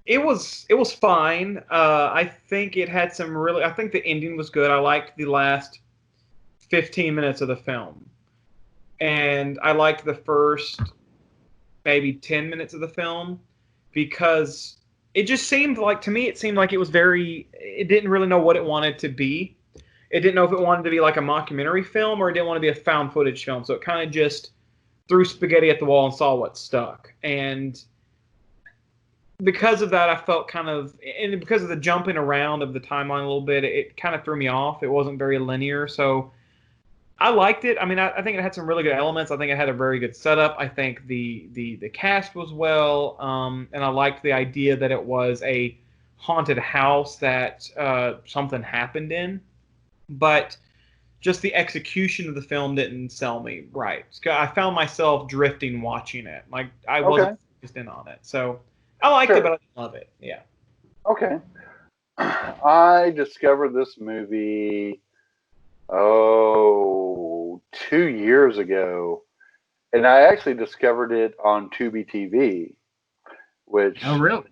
It was fine. I think it had some really. I think the ending was good. I liked the last 15 minutes of the film, and I liked the first maybe 10 minutes of the film because it just seemed like, to me, it seemed like it didn't really know what it wanted to be. It didn't know if it wanted to be like a mockumentary film or it didn't want to be a found footage film. So it kind of just threw spaghetti at the wall and saw what stuck. And because of that, I felt and because of the jumping around of the timeline a little bit, it kind of threw me off. It wasn't very linear. So I liked it. I mean, I think it had some really good elements. I think it had a very good setup. I think the cast was well, and I liked the idea that it was a haunted house that something happened in. But just the execution of the film didn't sell me right. I found myself drifting watching it. Like I wasn't focused in on it. So I liked it, but I didn't love it. Yeah. Okay. I discovered this movie 2 years ago, and I actually discovered it on Tubi TV, which really?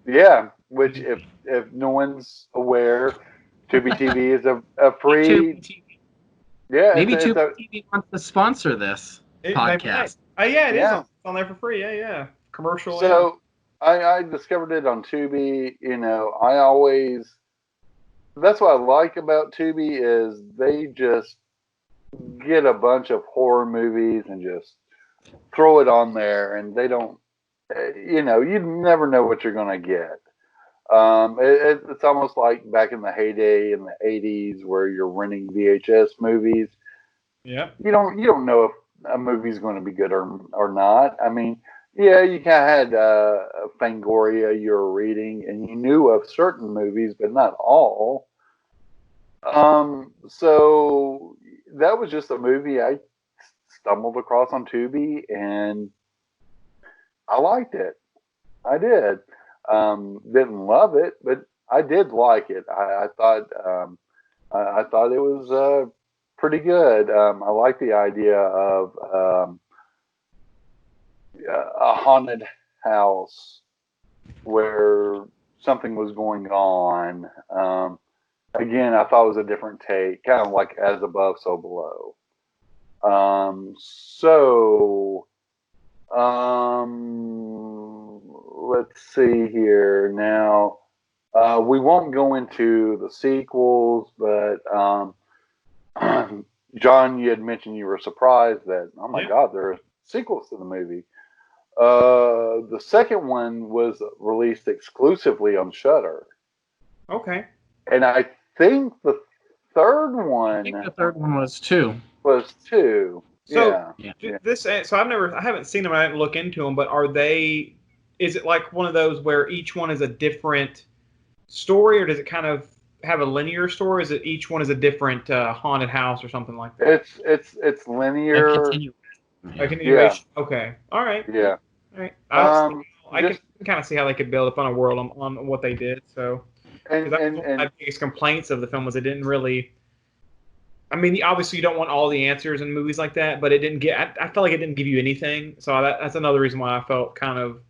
Yeah, which if no one's aware, Tubi TV is a free. Yeah, Maybe it's Tubi TV wants to sponsor this podcast. Yeah, it is. It's on there for free. Yeah. Commercial. So I discovered it on Tubi. I always. That's what I like about Tubi is they just get a bunch of horror movies and just throw it on there, and they don't. You never know what you're going to get. It's almost like back in the heyday in the 80s where you're renting VHS movies. Yeah. You don't know if a movie's going to be good or not. I mean, yeah, you kind of had Fangoria you were reading, and you knew of certain movies, but not all. So that was just a movie I stumbled across on Tubi, and I liked it. I did. Didn't love it, but I did like it. I thought it was pretty good. I like the idea of haunted house where something was going on. Again, I thought it was a different take, kind of like As Above, So Below. Let's see here now. We won't go into the sequels, but John, you had mentioned you were surprised that, oh my God, there are sequels to the movie. The second one was released exclusively on Shudder. Okay. And I think the third one I think the third one was 2. was 2. So Yeah. this, so I haven't seen them. I didn't look into them, but are they? Is it like one of those where each one is a different story, or does it kind of have a linear story? Is it each one is a different haunted house or something like that? It's linear. A continuation. Okay. All right. Yeah. All right. I can kind of see how they could build upon a world on what they did. So, because that was one of my biggest complaints of the film was it didn't really. I mean, obviously you don't want all the answers in movies like that, but it didn't get. I felt like it didn't give you anything. So that's another reason why I felt kind of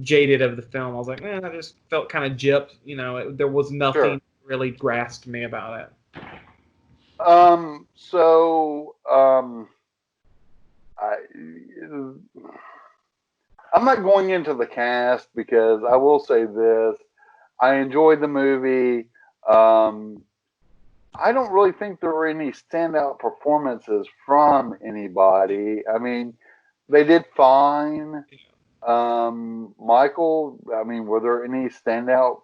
jaded of the film. I was like, man, I just felt kind of gypped. You know, there was nothing really grasped me about it. I'm not going into the cast because I will say this. I enjoyed the movie. I don't really think there were any standout performances from anybody. I mean, they did fine. Michael, I mean, were there any standout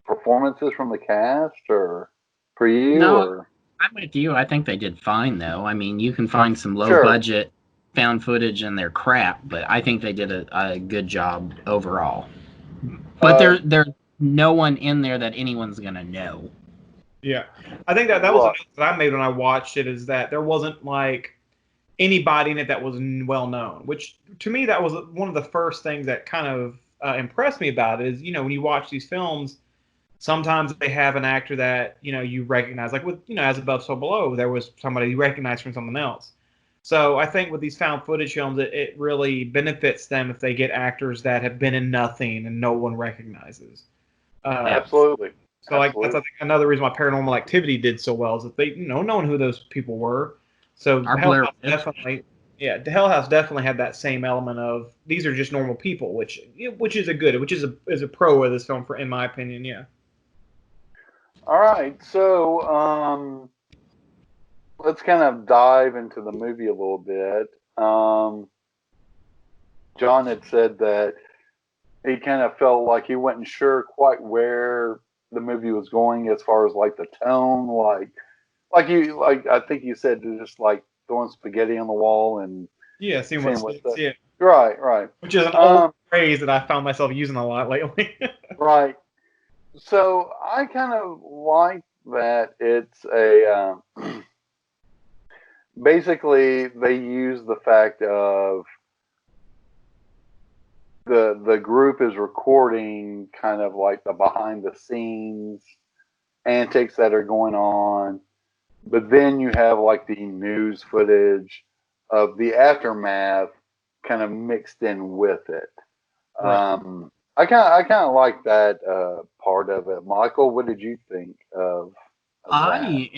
performances from the cast or for you? No, or? I'm with you. I think they did fine, though. I mean, you can find some low-budget found footage and they're crap, but I think they did a good job overall. But there's no one in there that anyone's going to know. Yeah. I think that was a note that I made when I watched it, is that there wasn't like anybody in it that was well known, which to me that was one of the first things that kind of impressed me about it is, you know, when you watch these films, sometimes they have an actor that, you know, you recognize, like with, you know, As Above, So Below, there was somebody you recognized from something else. So I think with these found footage films, it really benefits them if they get actors that have been in nothing and no one recognizes. Absolutely. So like that's I think another reason why Paranormal Activity did so well is that they, you know, knowing who those people were. So Hell House definitely, the Hell House definitely had that same element of these are just normal people, which is a pro of this film in my opinion. Yeah. All right, so let's kind of dive into the movie a little bit. John had said that he kind of felt like he wasn't sure quite where the movie was going as far as like the tone, like I think you said just like throwing spaghetti on the wall and seeing what sticks. Yeah, right. Which is an old phrase that I found myself using a lot lately. Right. So I kind of like that it's a basically they use the fact of the group is recording kind of like the behind the scenes antics that are going on, but then you have like the news footage of the aftermath kind of mixed in with it. Right. I kind of like that part of it. Michael, what did you think of I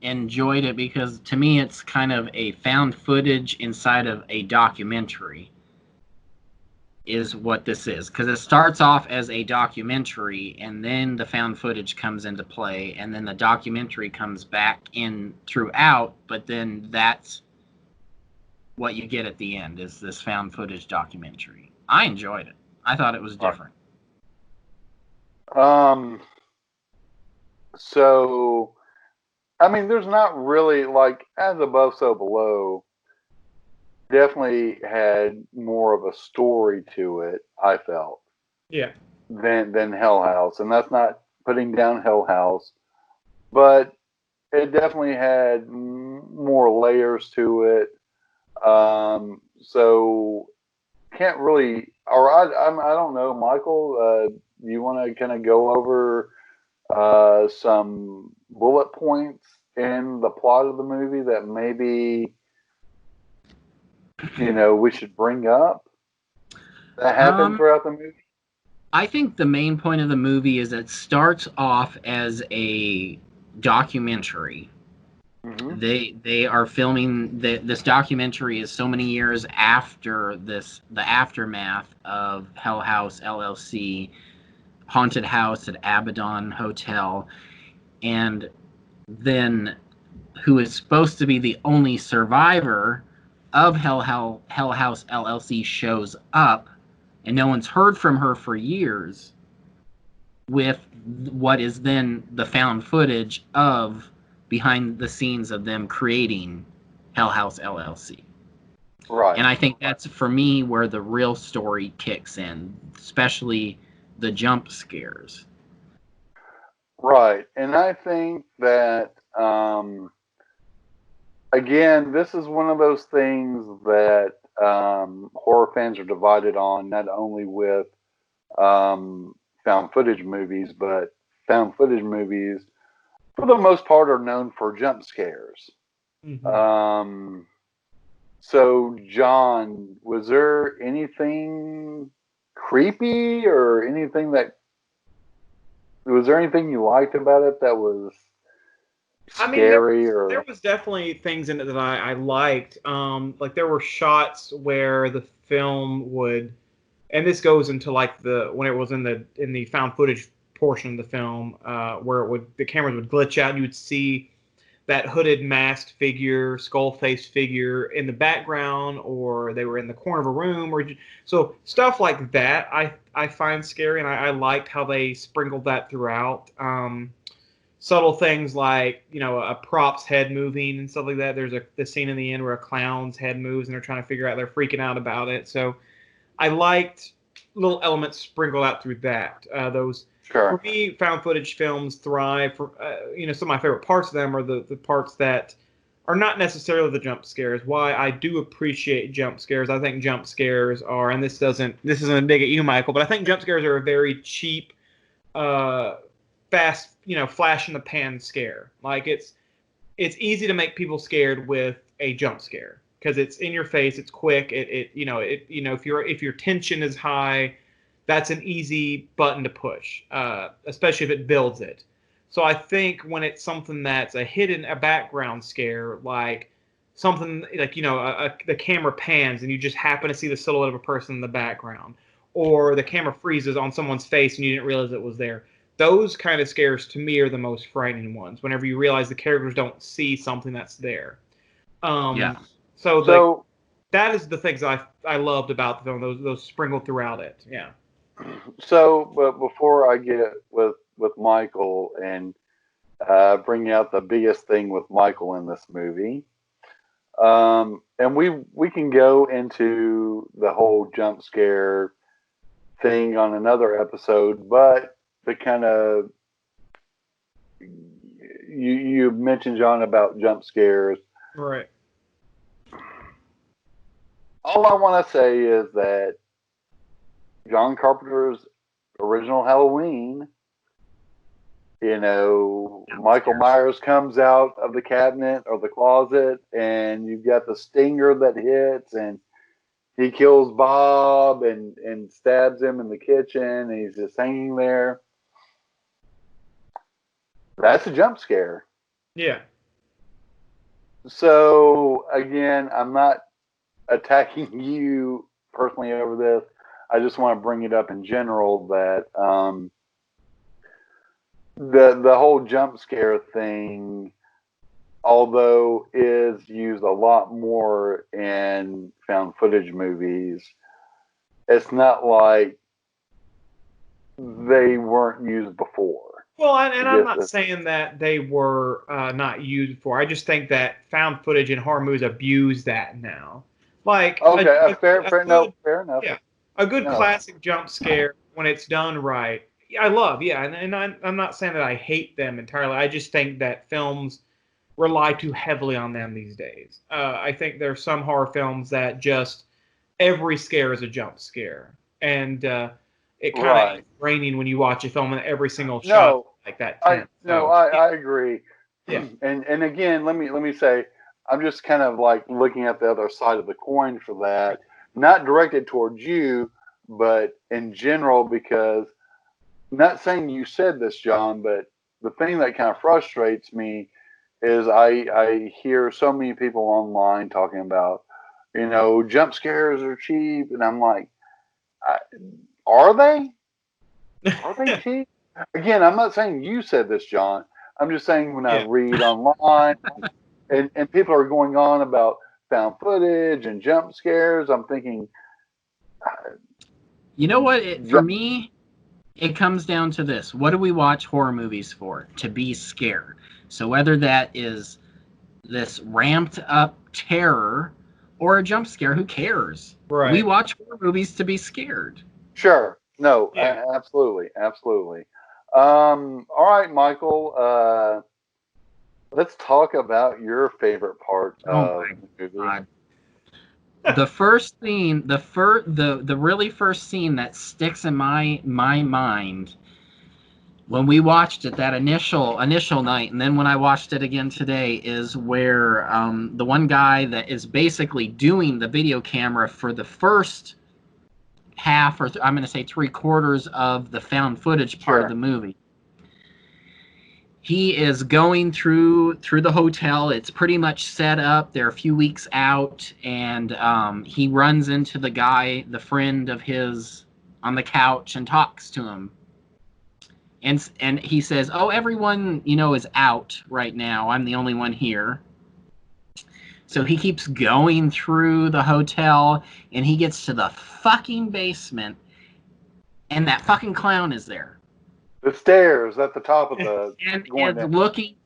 enjoyed it because to me it's kind of a found footage inside of a documentary is what this is, because it starts off as a documentary and then the found footage comes into play and then the documentary comes back in throughout, but then that's what you get at the end is this found footage documentary. I enjoyed it. I thought it was different. So I mean, there's not really like As Above, So Below definitely had more of a story to it, I felt. Yeah. Than Hell House. And that's not putting down Hell House, but it definitely had more layers to it. So can't really, or I don't know, Michael, you want to kind of go over some bullet points in the plot of the movie that maybe, you know, we should bring up? that happen throughout the movie? I think the main point of the movie is it starts off as a documentary. Mm-hmm. They are filming this documentary is so many years after the aftermath of Hell House LLC, haunted house at Abaddon Hotel, and then who is supposed to be the only survivor of Hell House LLC shows up, and no one's heard from her for years, with what is then the found footage of behind the scenes of them creating Hell House LLC. Right. And I think that's, for me, where the real story kicks in, especially the jump scares. Right. And I think that, again, this is one of those things that horror fans are divided on, not only with found footage movies, but found footage movies, for the most part, are known for jump scares. Mm-hmm. So, John, was there anything creepy or anything was there anything you liked about it that was scary? There was definitely things in it that I liked. Like there were shots where the film would, and this goes into like when it was in the found footage portion of the film, where the cameras would glitch out and you would see that hooded masked figure, skull-faced figure in the background, or they were in the corner of a room, so stuff like that I find scary, and I liked how they sprinkled that throughout. Subtle things like, a prop's head moving and stuff like that. There's the scene in the end where a clown's head moves and they're trying to figure out, they're freaking out about it. So I liked little elements sprinkled out through that. Those, Sure. For me, found footage films thrive. Some of my favorite parts of them are the parts that are not necessarily the jump scares. Why I do appreciate jump scares. I think jump scares are, and this isn't a dig at you, Michael, but I think jump scares are a very cheap, fast, flash in the pan scare. Like it's easy to make people scared with a jump scare because it's in your face, it's quick. If your tension is high, that's an easy button to push, especially if it builds it. So I think when it's something that's a background scare, like something like, the camera pans and you just happen to see the silhouette of a person in the background, or the camera freezes on someone's face and you didn't realize it was there. Those kind of scares to me are the most frightening ones. Whenever you realize the characters don't see something that's there. Yeah. So that is the things I loved about the film. Those sprinkled throughout it. Yeah. So, but before I get with Michael and bring out the biggest thing with Michael in this movie, and we can go into the whole jump scare thing on another episode, but the kind of you mentioned, John, about jump scares. Right. All I want to say is that John Carpenter's original Halloween, Michael Myers comes out of the cabinet or the closet, and you've got the stinger that hits, and he kills Bob and stabs him in the kitchen, and he's just hanging there. That's a jump scare. Yeah. So, again, I'm not attacking you personally over this. I just want to bring it up in general that the whole jump scare thing, although is used a lot more in found footage movies, it's not like they weren't used before. Well, and I'm not saying that they were not used before. I just think that found footage in horror movies abuse that now. Like, okay, fair enough. Yeah, a good classic jump scare when it's done right. I love, and I'm not saying that I hate them entirely. I just think that films rely too heavily on them these days. I think there are some horror films that just every scare is a jump scare, and it kind of is draining when you watch a film and every single shot like that. I agree. Yeah. And again, let me say, I'm just kind of like looking at the other side of the coin for that, not directed towards you, but in general, because not saying you said this, John, but the thing that kind of frustrates me is I hear so many people online talking about, jump scares are cheap, and I'm like, are they? Are they cheap? Again, I'm not saying you said this, John. I'm just saying when I read online and people are going on about found footage and jump scares, I'm thinking, You know what? For me, it comes down to this. What do we watch horror movies for? To be scared. So whether that is this ramped up terror or a jump scare, who cares? Right. We watch horror movies to be scared. Sure. No, Yeah. absolutely. All right, Michael, let's talk about your favorite part of the movie. God. The first scene, the really first scene that sticks in my mind when we watched it that initial night, and then when I watched it again today, is where the one guy that is basically doing the video camera for the first half, or I'm going to say 3/4 of the found footage part of the movie. He is going through the hotel. It's pretty much set up. They're a few weeks out, and he runs into the guy, the friend of his, on the couch and talks to him. And he says, "Oh, everyone, is out right now. I'm the only one here." So he keeps going through the hotel, and he gets to the fucking basement, and that fucking clown is there. The stairs at the top of the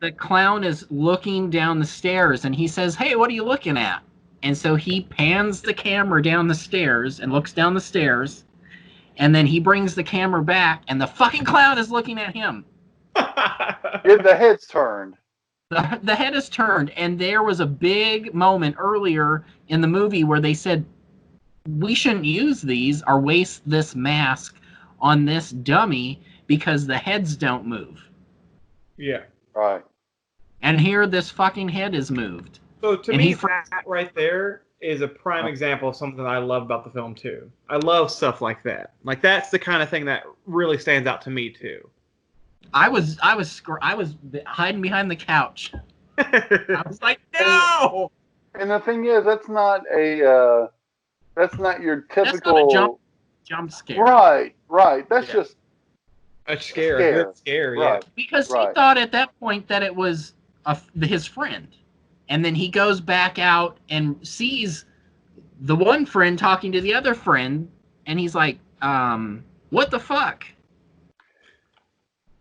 the clown is looking down the stairs, and he says, "Hey, what are you looking at?" And so he pans the camera down the stairs and looks down the stairs, and then he brings the camera back, and the fucking clown is looking at him. The head's turned. The head is turned, and there was a big moment earlier in the movie where they said, we shouldn't use these or waste this mask on this dummy because the heads don't move. Yeah. Right. And here this fucking head is moved. So to me, that right there is a prime example of something that I love about the film too. I love stuff like that. Like that's the kind of thing that really stands out to me too. I was hiding behind the couch. I was like, no. And the thing is, that's not your typical. That's not a jump scare. Right. That's just a scare. A good scare. Right. Yeah. Because he thought at that point that it was his friend, and then he goes back out and sees the one friend talking to the other friend, and he's like, "What the fuck?"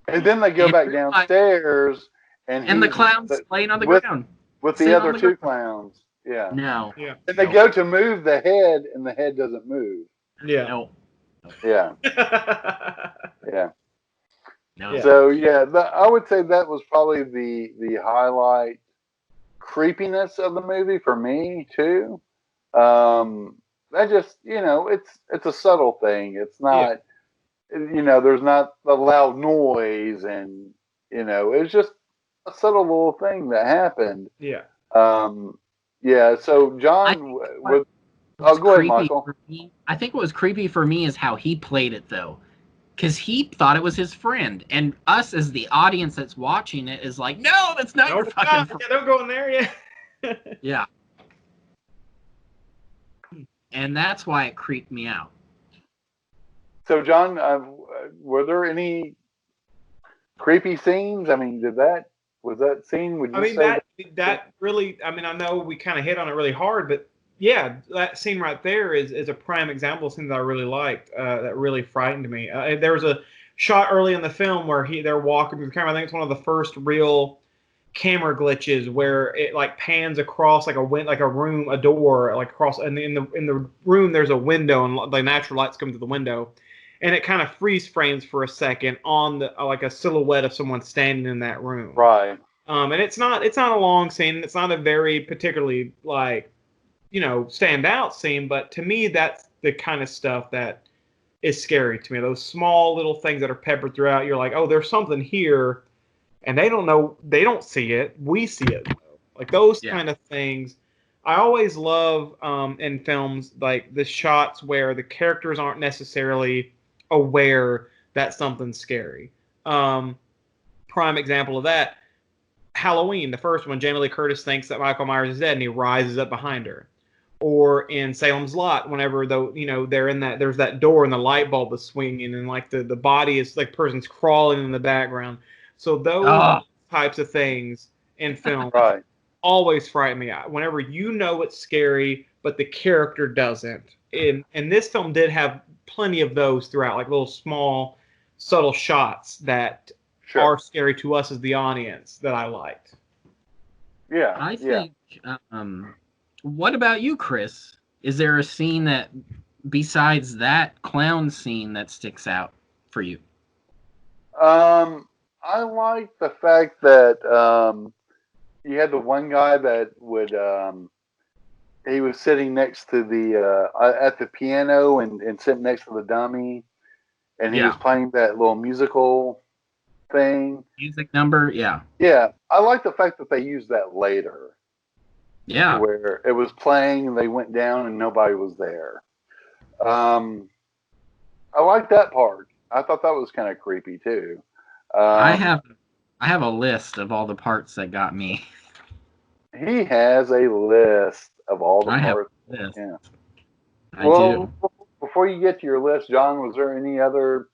And then they go back downstairs, and the clown's laying on the ground with the other two clowns. Yeah. No. Yeah. And they go to move the head, and the head doesn't move. Yeah. No. Yeah. Yeah. No. So I would say that was probably the highlight creepiness of the movie for me too. That just it's a subtle thing. It's not. There's not a loud noise, and it's just a subtle little thing that happened. Yeah. So John, go ahead, Michael. I think what was creepy for me is how he played it, though, because he thought it was his friend, and us as the audience that's watching it is like, no, that's not your fucking friend. Yeah, don't go in there. Yeah. Yeah. And that's why it creeped me out. So, John, were there any creepy scenes? I mean, was that scene? Would you say that really? I mean, I know we kind of hit on it really hard, but yeah, that scene right there is a prime example of something that I really liked. That really frightened me. There was a shot early in the film where they're walking through the camera. I think it's one of the first real camera glitches where it like pans across like a room, a door, like across, and in the room there's a window, and the natural light's coming through the window. And it kind of freeze frames for a second on like a silhouette of someone standing in that room. Right. And it's not a long scene. It's not a very particularly stand out scene. But to me, that's the kind of stuff that is scary to me. Those small little things that are peppered throughout. You're like, oh, there's something here, and they don't know. They don't see it. We see it. Like those kind of things I always love in films like the shots where the characters aren't necessarily aware that something's scary. Prime example of that, Halloween, the first one, Jamie Lee Curtis thinks that Michael Myers is dead and he rises up behind her. Or in Salem's Lot, whenever they're in that, there's that door and the light bulb is swinging and like the body is like person's crawling in the background. So those types of things in film Right. always frighten me out. Whenever you know it's scary, but the character doesn't. And this film did have plenty of those throughout, like little small, subtle shots that are scary to us as the audience that I liked. Yeah. I think. What about you, Chris? Is there a scene that, besides that clown scene, that sticks out for you? I like the fact that you had the one guy that would he was sitting next to the at the piano and sitting next to the dummy, and he was playing that little musical thing. Music number, yeah. Yeah, I like the fact that they used that later. Yeah. Where it was playing and they went down and nobody was there. I like that part. I thought that was kind of creepy too. I have a list of all the parts that got me. He has a list of all the parts. Yeah. I do. Before you get to your list, John, was there any other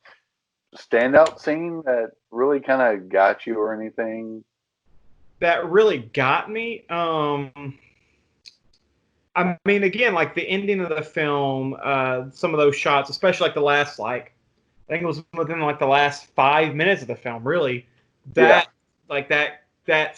standout scene that really kind of got you or anything? That really got me. I mean, again, like the ending of the film, some of those shots, especially like the last, I think it was within like the last 5 minutes of the film, really. That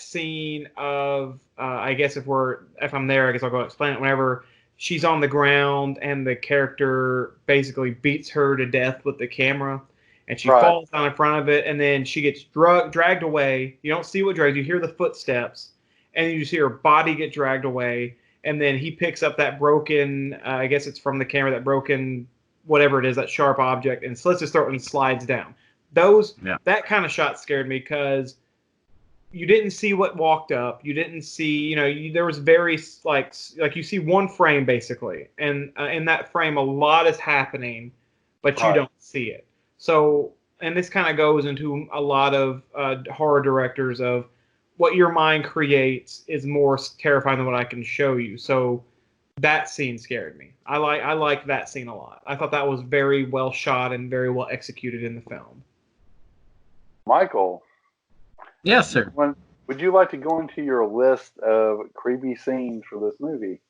scene of, I guess if I'm there, I guess I'll go explain it. Whenever she's on the ground and the character basically beats her to death with the camera. And she falls down in front of it, and then she gets dragged away. You don't see what drags. You hear the footsteps, and you see her body get dragged away. And then he picks up that broken, I guess it's from the camera, that broken, whatever it is, that sharp object, and slits his throat and slides down. That kind of shot scared me because you didn't see what walked up. You didn't see, there was very, like you see one frame, basically. And in that frame, a lot is happening, but you don't see it. So, and this kind of goes into a lot of horror directors of what your mind creates is more terrifying than what I can show you. So that scene scared me. I like that scene a lot. I thought that was very well shot and very well executed in the film. Michael. Yes, sir. Would you like to go into your list of creepy scenes for this movie?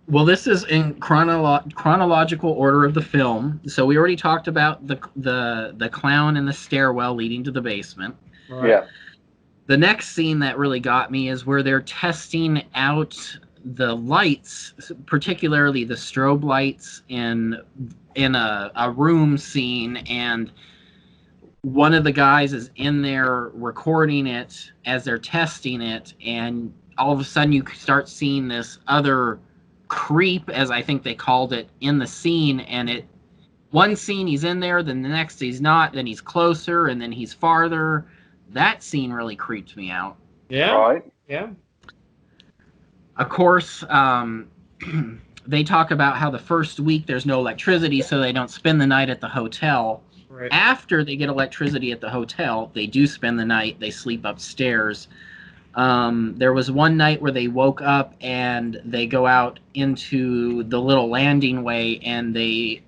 Well, this is in chronological order of the film. So we already talked about the clown in the stairwell leading to the basement. Right. Yeah. The next scene that really got me is where they're testing out the lights, particularly the strobe lights in a room scene, and one of the guys is in there recording it as they're testing it, and all of a sudden you start seeing this other creep, as I think they called it, in the scene, and one scene he's in there, then the next he's not, then he's closer, and then he's farther. That scene really creeped me out. Yeah. Right. Yeah. Of course, they talk about how the first week there's no electricity, so they don't spend the night at the hotel. Right. After they get electricity at the hotel, they do spend the night. They sleep upstairs. There was one night where they woke up and they go out into the little landing way and they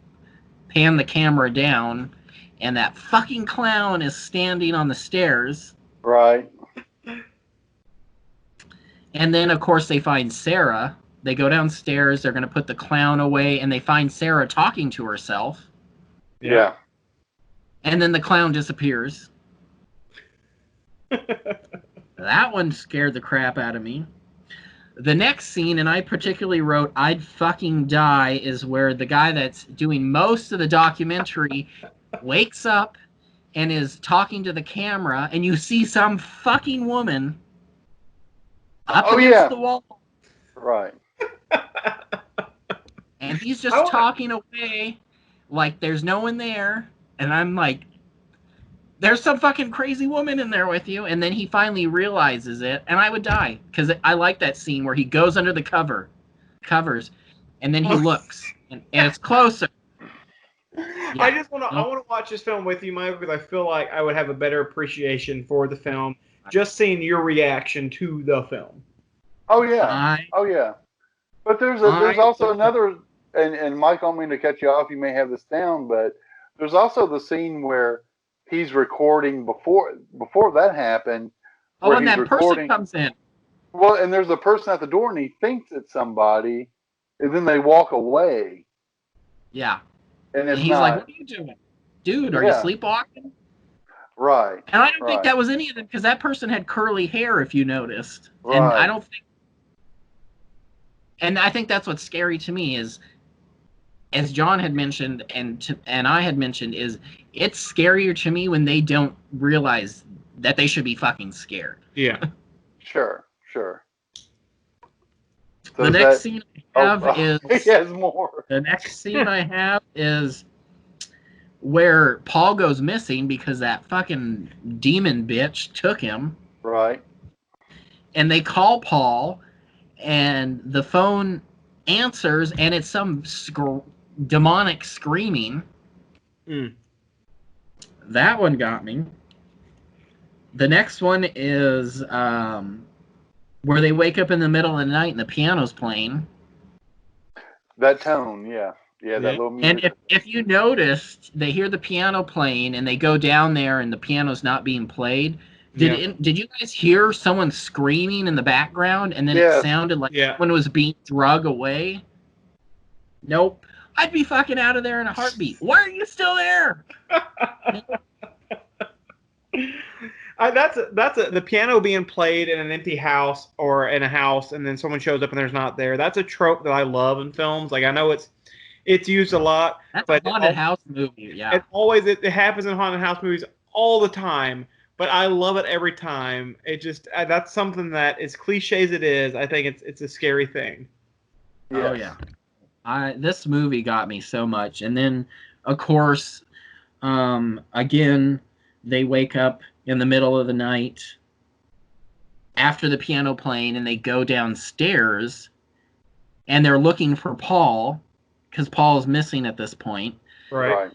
pan the camera down, and that fucking clown is standing on the stairs. Right. And then, of course, they find Sarah. They go downstairs. They're going to put the clown away, and they find Sarah talking to herself. Yeah. And then the clown disappears. That one scared the crap out of me. The next scene, and I particularly wrote, I'd fucking die, is where the guy that's doing most of the documentary wakes up and is talking to the camera, and you see some fucking woman up against the wall. Right. And he's just talking away like there's no one there. And I'm like, there's some fucking crazy woman in there with you. And then he finally realizes it, and I would die because I like that scene where he goes under the cover covers, and then he looks, and it's closer. I just want to. I want to watch this film with you, Michael, because I feel like I would have a better appreciation for the film just seeing your reaction to the film. Oh yeah, But there's also another, and Mike, I don't mean to cut you off. You may have this down, but there's also the scene where he's recording before that happened. Oh, and that person comes in. Well, and there's a person at the door, and he thinks it's somebody, and then they walk away. Yeah. And he's like, "What are you doing, dude? Are you sleepwalking?" Right. And I don't think that was any of them, because that person had curly hair, if you noticed. Right. And I don't think. And I think that's what's scary to me is, as John had mentioned and I had mentioned, is it's scarier to me when they don't realize that they should be fucking scared. Yeah. Sure. So the next scene I have is... He has more. The next scene I have is where Paul goes missing because that fucking demon bitch took him. Right. And they call Paul, and the phone answers, and it's some demonic screaming. That one got me. The next one is where they wake up in the middle of the night and the piano's playing. That tone, yeah, that little music. And if you noticed, they hear the piano playing, and they go down there, and the piano's not being played. Did you guys hear someone screaming in the background, and then it sounded like someone was being drug away? Nope. I'd be fucking out of there in a heartbeat. Why are you still there? That's the piano being played in an empty house or in a house, and then someone shows up and there's not there. That's a trope that I love in films. Like, I know it's used a lot. That's a haunted house movie. Yeah. It happens in haunted house movies all the time, but I love it every time. It just that's something that, as cliche as it is, I think it's a scary thing. Yes. Oh yeah. This movie got me so much, and then of course, again, they wake up in the middle of the night after the piano playing, and they go downstairs, and they're looking for Paul because Paul's missing at this point. Right.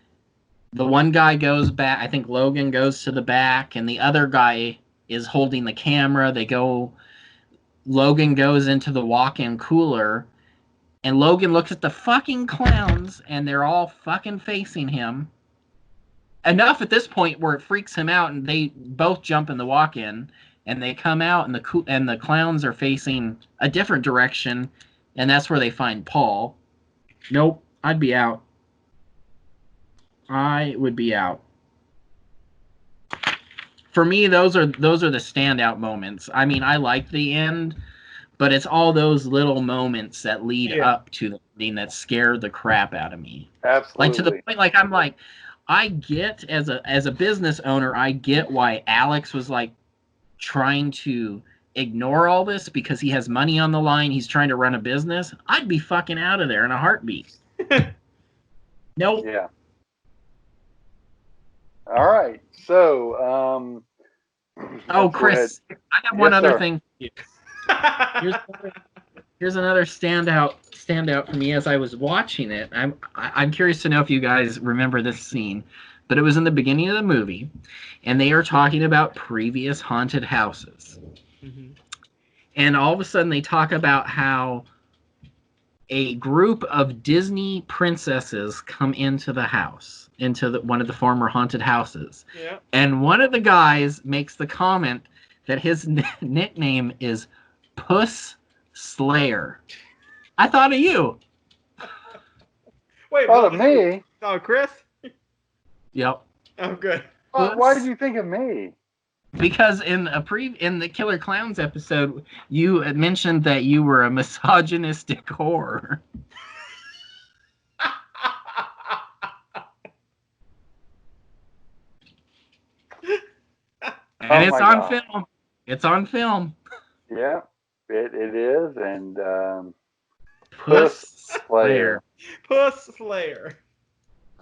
The one guy goes back. I think Logan goes to the back, and the other guy is holding the camera. Logan goes into the walk-in cooler, and Logan looks at the fucking clowns, and they're all fucking facing him. Enough at this point where it freaks him out, and they both jump in the walk-in, and they come out, and the clowns are facing a different direction, and that's where they find Paul. Nope, I'd be out. I would be out. For me, those are the standout moments. I mean, I like the end, but it's all those little moments that lead up to the ending that scare the crap out of me. Absolutely. Like, to the point, like, I'm like, I get, as a business owner, I get why Alex was like trying to ignore all this because he has money on the line. He's trying to run a business. I'd be fucking out of there in a heartbeat. Nope. Yeah. All right. So, Chris, I have one other thing for you. Here's another standout for me as I was watching it. I'm curious to know if you guys remember this scene, but it was in the beginning of the movie, and they are talking about previous haunted houses. Mm-hmm. And all of a sudden they talk about how a group of Disney princesses come into the house, into one of the former haunted houses. Yeah. And one of the guys makes the comment that his nickname is Puss Slayer. I thought of you. Wait, thought of me? Oh, Chris? Yep. Oh, good. Why did you think of me? Because in the Killer Clowns episode, you had mentioned that you were a misogynistic whore. And it's on film. It's on film. Yeah, it is. And Puss Slayer. Puss Slayer.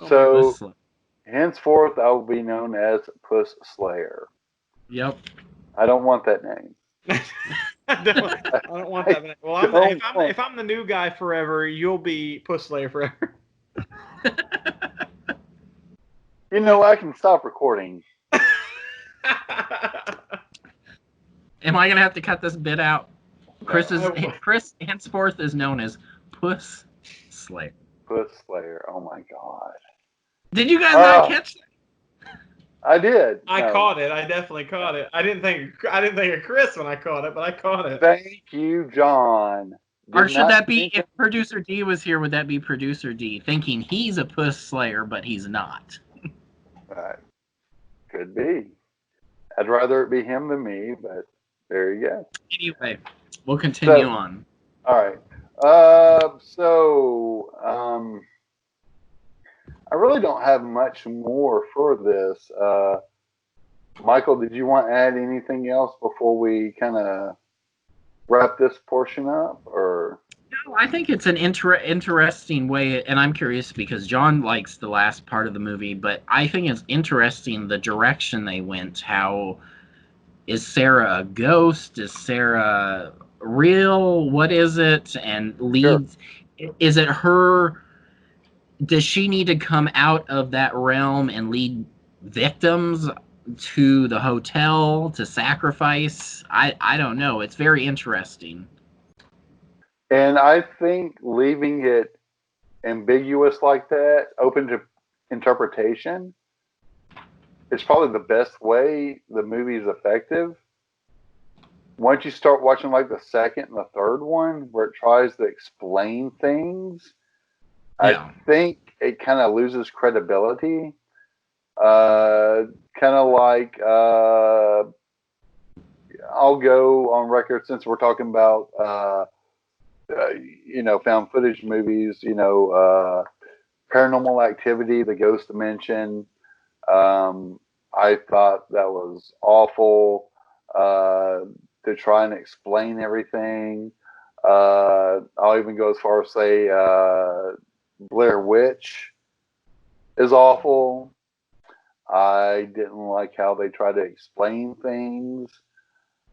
So, henceforth, I will be known as Puss Slayer. Yep. I don't want that name. I don't want that. Well, if I'm the new guy forever, you'll be Puss Slayer forever. You know, I can stop recording. Am I gonna have to cut this bit out? Chris henceforth is known as Puss Slayer. Puss Slayer. Oh my god. Did you guys not catch that? I did. I caught it. I definitely caught it. I didn't think of Chris when I caught it, but I caught it. Thank you, John. Or should that be, if Producer D was here, would that be Producer D thinking he's a Puss Slayer, but he's not? Could be. I'd rather it be him than me, but there you go. Anyway, we'll continue on. All right. I really don't have much more for this. Michael, did you want to add anything else before we kind of wrap this portion up, or? No, I think it's an interesting way, and I'm curious because John likes the last part of the movie, but I think it's interesting the direction they went. How is Sarah a ghost? Is Sarah real? What is it? And leads? Sure. Is it her? Does she need to come out of that realm and lead victims to the hotel to sacrifice? I don't know. It's very interesting. And I think leaving it ambiguous like that, open to interpretation, is probably the best way the movie is effective. Once you start watching like the second and the third one, where it tries to explain things, I think it kind of loses credibility. Kind of like, I'll go on record since we're talking about, found footage movies, Paranormal Activity, The Ghost Dimension. I thought that was awful to try and explain everything. I'll even go as far as say Blair Witch is awful. I didn't like how they try to explain things.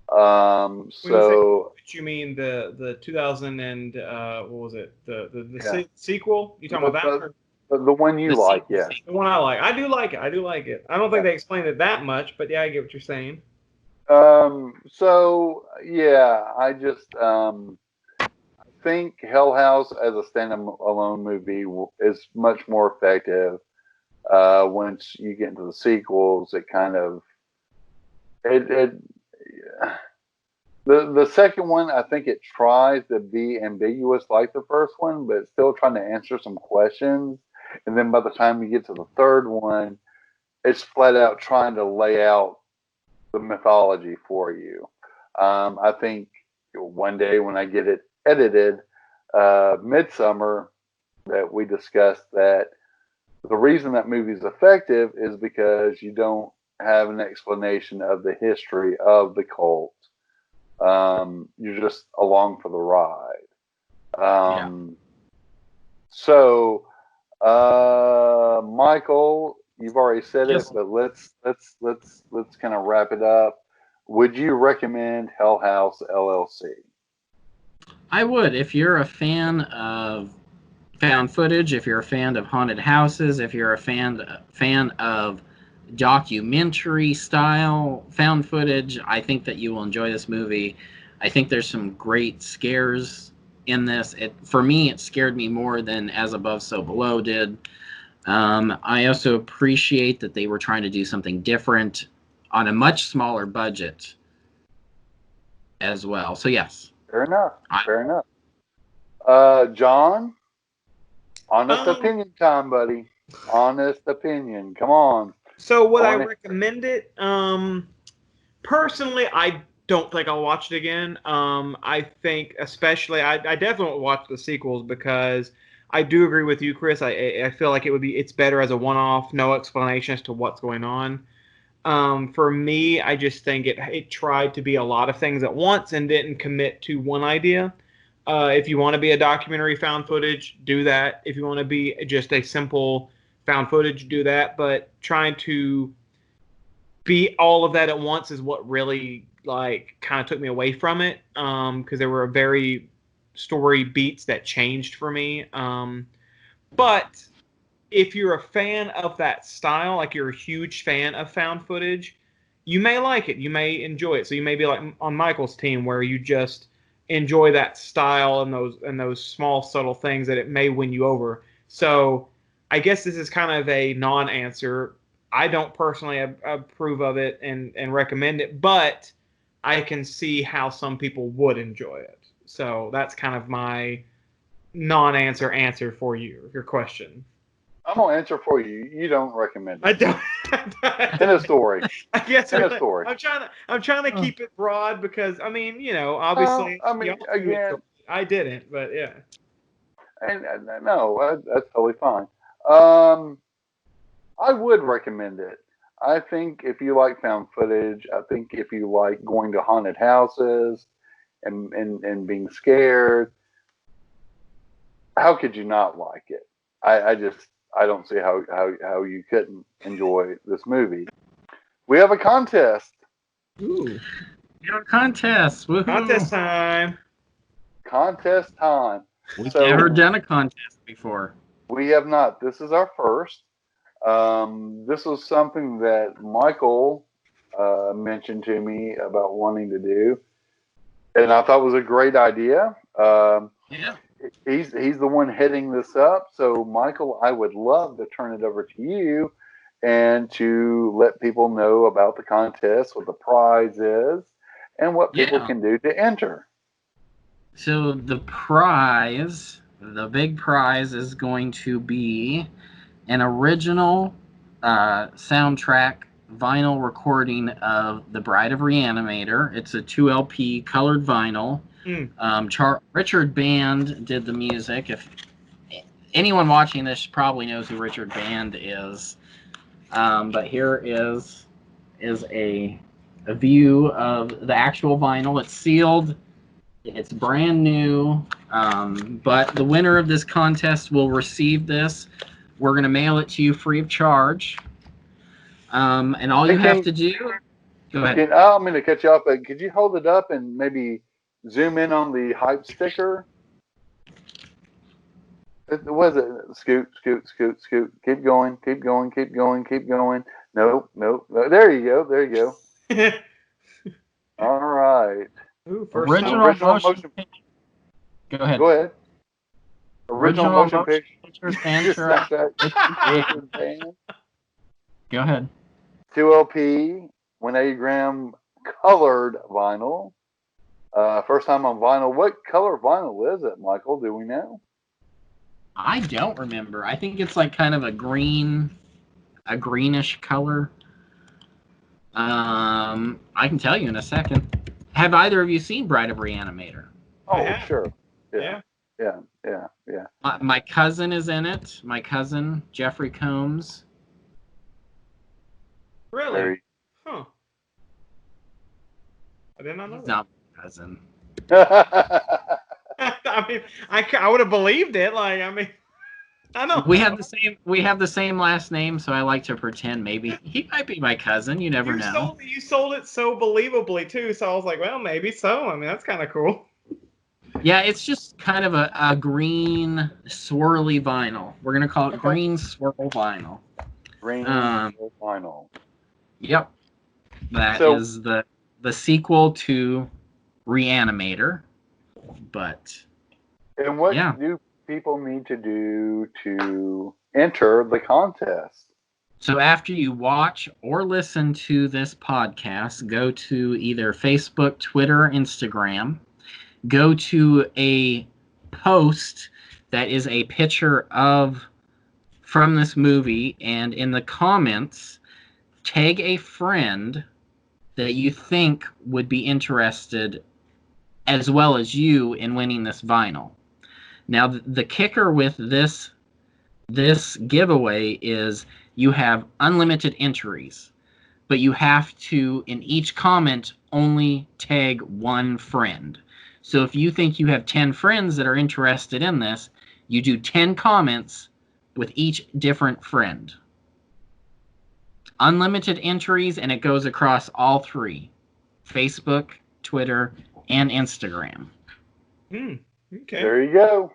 What you mean the 2000 and what was it, the sequel? You talking about that? The one you like, yeah. The one I like. I do like it. I don't think they explained it that much, but yeah, I get what you're saying. I just think Hell House as a standalone movie is much more effective. Once you get into the sequels, it kind of the second one, I think it tries to be ambiguous like the first one, but it's still trying to answer some questions. And then by the time you get to the third one, it's flat out trying to lay out the mythology for you. I think one day when I get it edited, Midsummer, that we discussed that the reason that movie is effective is because you don't have an explanation of the history of the cult. You're just along for the ride. So, Michael, you've already said it, but let's kind of wrap it up. Would you recommend Hell House LLC? I would. If you're a fan of found footage, if you're a fan of haunted houses, if you're a fan of documentary style found footage, I think that you will enjoy this movie. I think there's some great scares in this. For me, it scared me more than As Above, So Below did. I also appreciate that they were trying to do something different on a much smaller budget as well. So yes. Fair enough. John, honest opinion time, buddy. Honest opinion. Come on. So would I recommend it? Personally, I don't think I'll watch it again. I think especially, I definitely won't watch the sequels because I do agree with you, Chris. I feel like it's better as a one-off, no explanation as to what's going on. For me, I just think it tried to be a lot of things at once and didn't commit to one idea. If you want to be a documentary found footage, do that. If you want to be just a simple found footage, do that. But trying to be all of that at once is what really like kind of took me away from it, because there were very story beats that changed for me. But if you're a fan of that style, like you're a huge fan of found footage, you may like it. You may enjoy it. So you may be like on Michael's team, where you just enjoy that style and those small subtle things that it may win you over. So I guess this is kind of a non-answer. I don't personally approve of it and recommend it, but I can see how some people would enjoy it. So that's kind of my non-answer answer for your question. I'm gonna answer for you. You don't recommend it. I don't. In a story. I guess In a story. I'm trying to keep it broad because I mean, obviously, I mean, again, I didn't, but yeah. and no, that's totally fine. I would recommend it. I think if you like found footage, I think if you like going to haunted houses and being scared, how could you not like it? I don't see how you couldn't enjoy this movie. We have a contest. Ooh. We have a contest. Woohoo. Contest time. Contest time. We've So- never done a contest before. We have not. This is our first. This was something that Michael mentioned to me about wanting to do, and I thought was a great idea. Yeah. He's the one heading this up. So, Michael, I would love to turn it over to you and to let people know about the contest, what the prize is, and what people can do to enter. So the prize, the big prize, is going to be an original soundtrack vinyl recording of The Bride of Reanimator. It's a 2 LP colored vinyl. Richard Band did the music. If anyone watching this probably knows who Richard Band is, but here is a view of the actual vinyl. It's sealed. It's brand new. But the winner of this contest will receive this. We're going to mail it to you free of charge. And all you have to do... Go ahead. I'm going to cut you off, but could you hold it up and maybe zoom in on the hype sticker? What is it? Scoot, scoot, scoot, scoot. Keep going, keep going, keep going, keep going. Nope. There you go. There you go. All right. Ooh, first Original motion picture. Go ahead. Go ahead. Original motion picture. Picture soundtrack. Go ahead. 2 LP, 180 gram colored vinyl. First time on vinyl. What color vinyl is it, Michael? Do we know? I don't remember. I think it's like kind of a greenish color. I can tell you in a second. Have either of you seen Bride of Reanimator? Oh, sure. Yeah. My cousin is in it. My cousin, Jeffrey Combs. Really? Huh. I did not know He's that. not my cousin. I mean, I would have believed it. Like, I mean, I know. We have the same last name, so I like to pretend maybe he might be my cousin. You never know. You sold it so believably too, so I was like, well, maybe so. I mean, that's kind of cool. Yeah, it's just kind of a green swirly vinyl. We're gonna call it green swirl vinyl. Green vinyl. Yep. That is the sequel to Reanimator. But and what do people need to do to enter the contest? So after you watch or listen to this podcast, go to either Facebook, Twitter, or Instagram. Go to a post that is a picture from this movie, and in the comments, tag a friend that you think would be interested as well as you in winning this vinyl. Now, the kicker with this giveaway is you have unlimited entries, but you have to, in each comment, only tag one friend. So if you think you have 10 friends that are interested in this, you do 10 comments with each different friend. unlimited entries, and it goes across all three: Facebook, Twitter, and Instagram. Okay. There you go.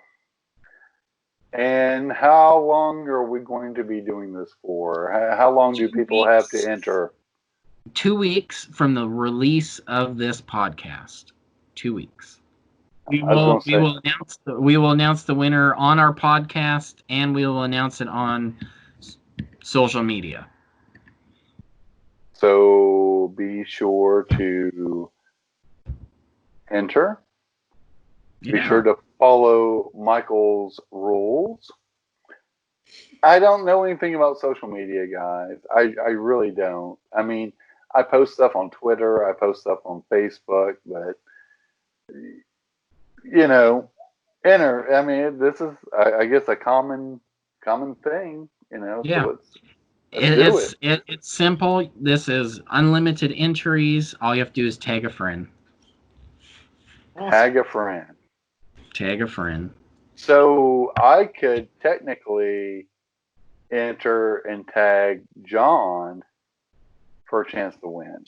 And how long are we going to be doing this for? How long do 2 people have weeks. to enter? 2 weeks from the release of this podcast. 2 weeks. We will announce the winner on our podcast, and we will announce it on social media. So be sure to enter. Be sure to follow Michael's rules. I don't know anything about social media, guys. I really don't. I mean, I post stuff on Twitter. I post stuff on Facebook, but enter. I mean, this is, I guess, a common thing. Yeah. So let's do it. It's simple. This is unlimited entries. All you have to do is tag a friend. Awesome. Tag a friend. Tag a friend. So I could technically enter and tag John for a chance to win.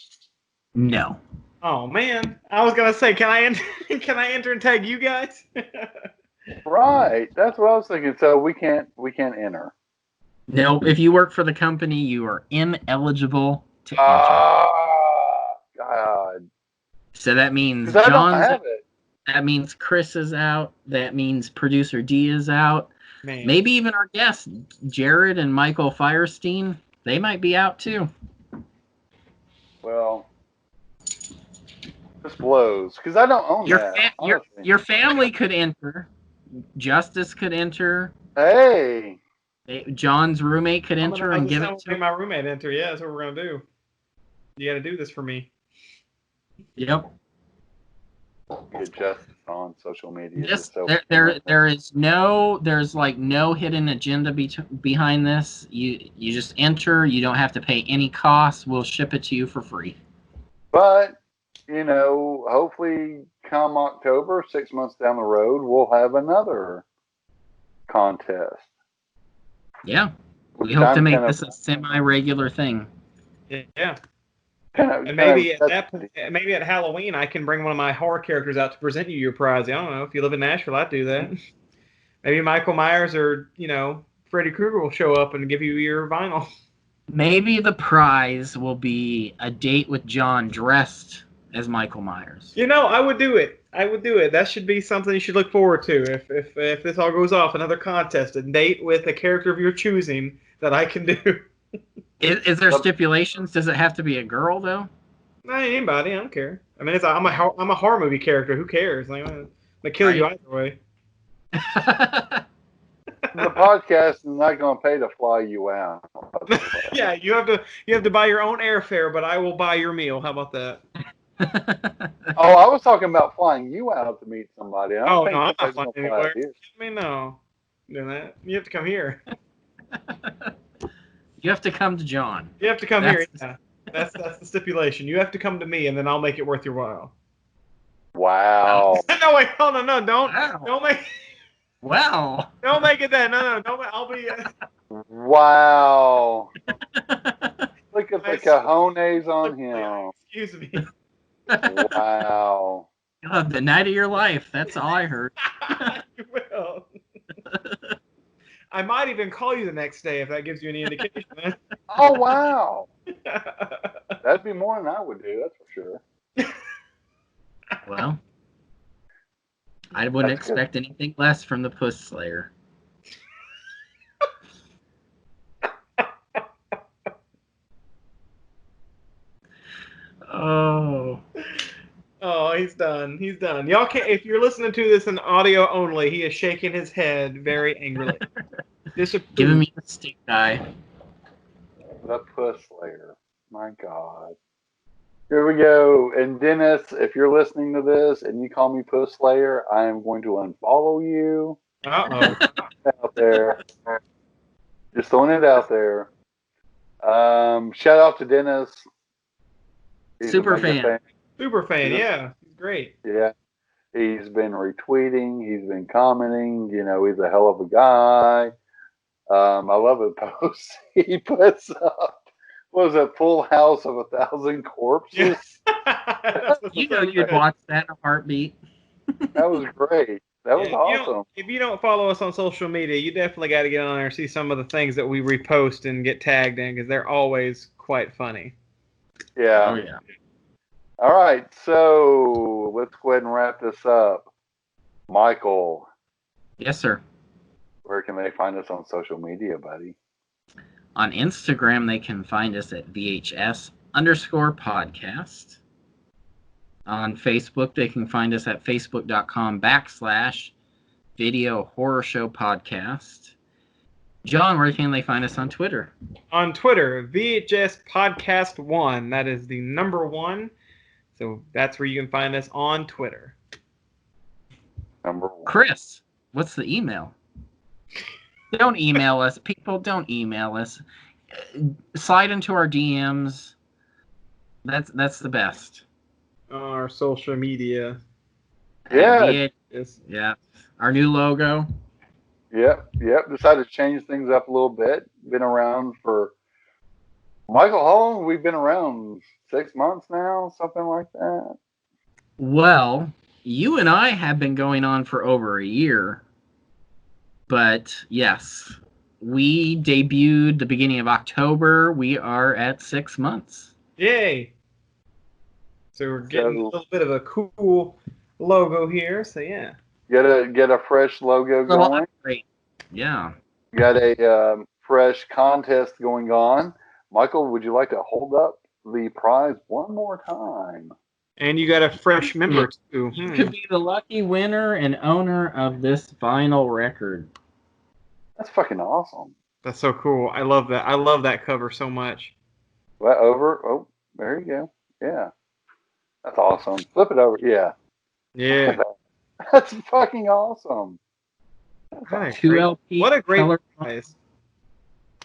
No. Oh man, I was gonna say, can I enter and tag you guys? Right, that's what I was thinking. So we can't enter. No, if you work for the company, you are ineligible to enter. God. So that means 'Cause I don't John's. have it. That means Chris is out. That means producer D is out. Man. Maybe even our guests, Jared and Michael Firestein, they might be out too. Well, this blows because I don't own Your that. your family could enter. Justice could enter. Hey. John's roommate could enter and give it to my roommate enter. Yeah, that's what we're gonna do. You got to do this for me. Yep. Get Justice on social media. There's no hidden agenda behind this. You just enter. You don't have to pay any costs. We'll ship it to you for free. But hopefully, come October, 6 months down the road, we'll have another contest. Yeah, we hope to make this a semi-regular thing. Yeah. And maybe at that point, maybe at Halloween, I can bring one of my horror characters out to present you your prize. I don't know. If you live in Nashville, I'd do that. Maybe Michael Myers or, Freddy Krueger will show up and give you your vinyl. Maybe the prize will be a date with John dressed as Michael Myers. I would do it. That should be something you should look forward to. If this all goes off, another contest, a date with a character of your choosing that I can do. Is there stipulations? Does it have to be a girl though? Not anybody. I don't care. I mean, I'm a horror movie character. Who cares? Like, I'm gonna kill you either way. The podcast is not going to pay to fly you out. Yeah, you have to buy your own airfare, but I will buy your meal. How about that? Oh, I was talking about flying you out to meet somebody. No, I'm not flying anywhere. I mean, no, doing that. You have to come here. You have to come to John. You have to come here. Yeah. That's the stipulation. You have to come to me, and then I'll make it worth your while. Wow. No, wait, no, don't make. Wow. Don't make it that. No, don't. I'll be. Wow. Look at the cojones on him. Excuse me. Wow. You'll have the night of your life. That's all I heard. You will. I might even call you the next day if that gives you any indication. Oh, wow. That'd be more than I would do, that's for sure. Well, I wouldn't expect anything less from the Puss Slayer. Oh. Oh, he's done. He's done. Y'all can't. If you're listening to this in audio only, he is shaking his head very angrily. Giving me the stink eye. The Puss Slayer. My God. Here we go. And Dennis, if you're listening to this and you call me Puss Slayer, I am going to unfollow you. Uh-oh. Out there. Just throwing it out there. Shout out to Dennis. He's Super fan. Super fan, yeah. He's great. Yeah. He's been retweeting. He's been commenting. He's a hell of a guy. I love the posts he puts up was it Full House of 1,000 Corpses? That's what the You know first you'd one. watch that in a heartbeat. That was great. That was Yeah, awesome. if you don't follow us on social media, you definitely got to get on there and see some of the things that we repost and get tagged in because they're always quite funny. Yeah. Oh yeah. All right, so let's go ahead and wrap this up. Michael, Yes, sir. where can they find us on social media, buddy? On Instagram, they can find us at VHS_podcast. On Facebook, they can find us at facebook.com/video horror show podcast. John, where can they find us on Twitter? On Twitter, VHS Podcast 1. That is the number 1. So that's where you can find us on Twitter. Number 1. Chris, what's the email? Don't email us. People, don't email us. Slide into our DMs. That's the best. Our social media. Yeah. Yeah. Our new logo. Yep. Decided to change things up a little bit. Been around for Michael. How long have we been around? 6 months now, something like that. Well, you and I have been going on for over a year. But yes, we debuted the beginning of October. We are at 6 months. Yay! So we're getting a little bit of a cool logo here. So yeah. Get a fresh logo Little going. upgrade. Yeah. Got a fresh contest going on. Michael, would you like to hold up the prize one more time? And you got a fresh member too. You could be the lucky winner and owner of this vinyl record. That's fucking awesome. That's so cool. I love that. I love that cover so much. Well, over. Oh, there you go. Yeah. That's awesome. Flip it over. Yeah. Yeah. That's fucking awesome. What a 2 great- LP. What a great color. prize.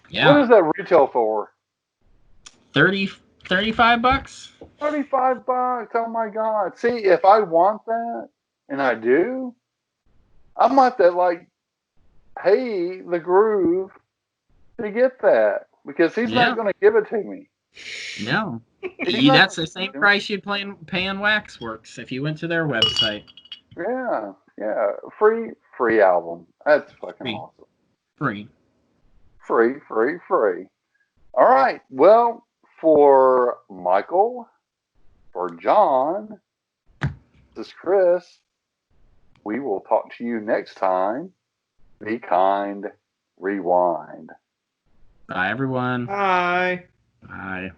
Yeah. What is that retail for? 35 bucks. $35. Oh my god. See, if I want that, and I do, I might have to pay the Groove to get that because he's not going to give it to me. No. He's not That's the gonna same give it to me. price you'd pay on Waxworks if you went to their website. Yeah. Free album. That's fucking Free. awesome. Free. Free. All right. Well, for Michael, for John, this is Chris. We will talk to you next time. Be kind. Rewind. Bye, everyone. Bye. Bye.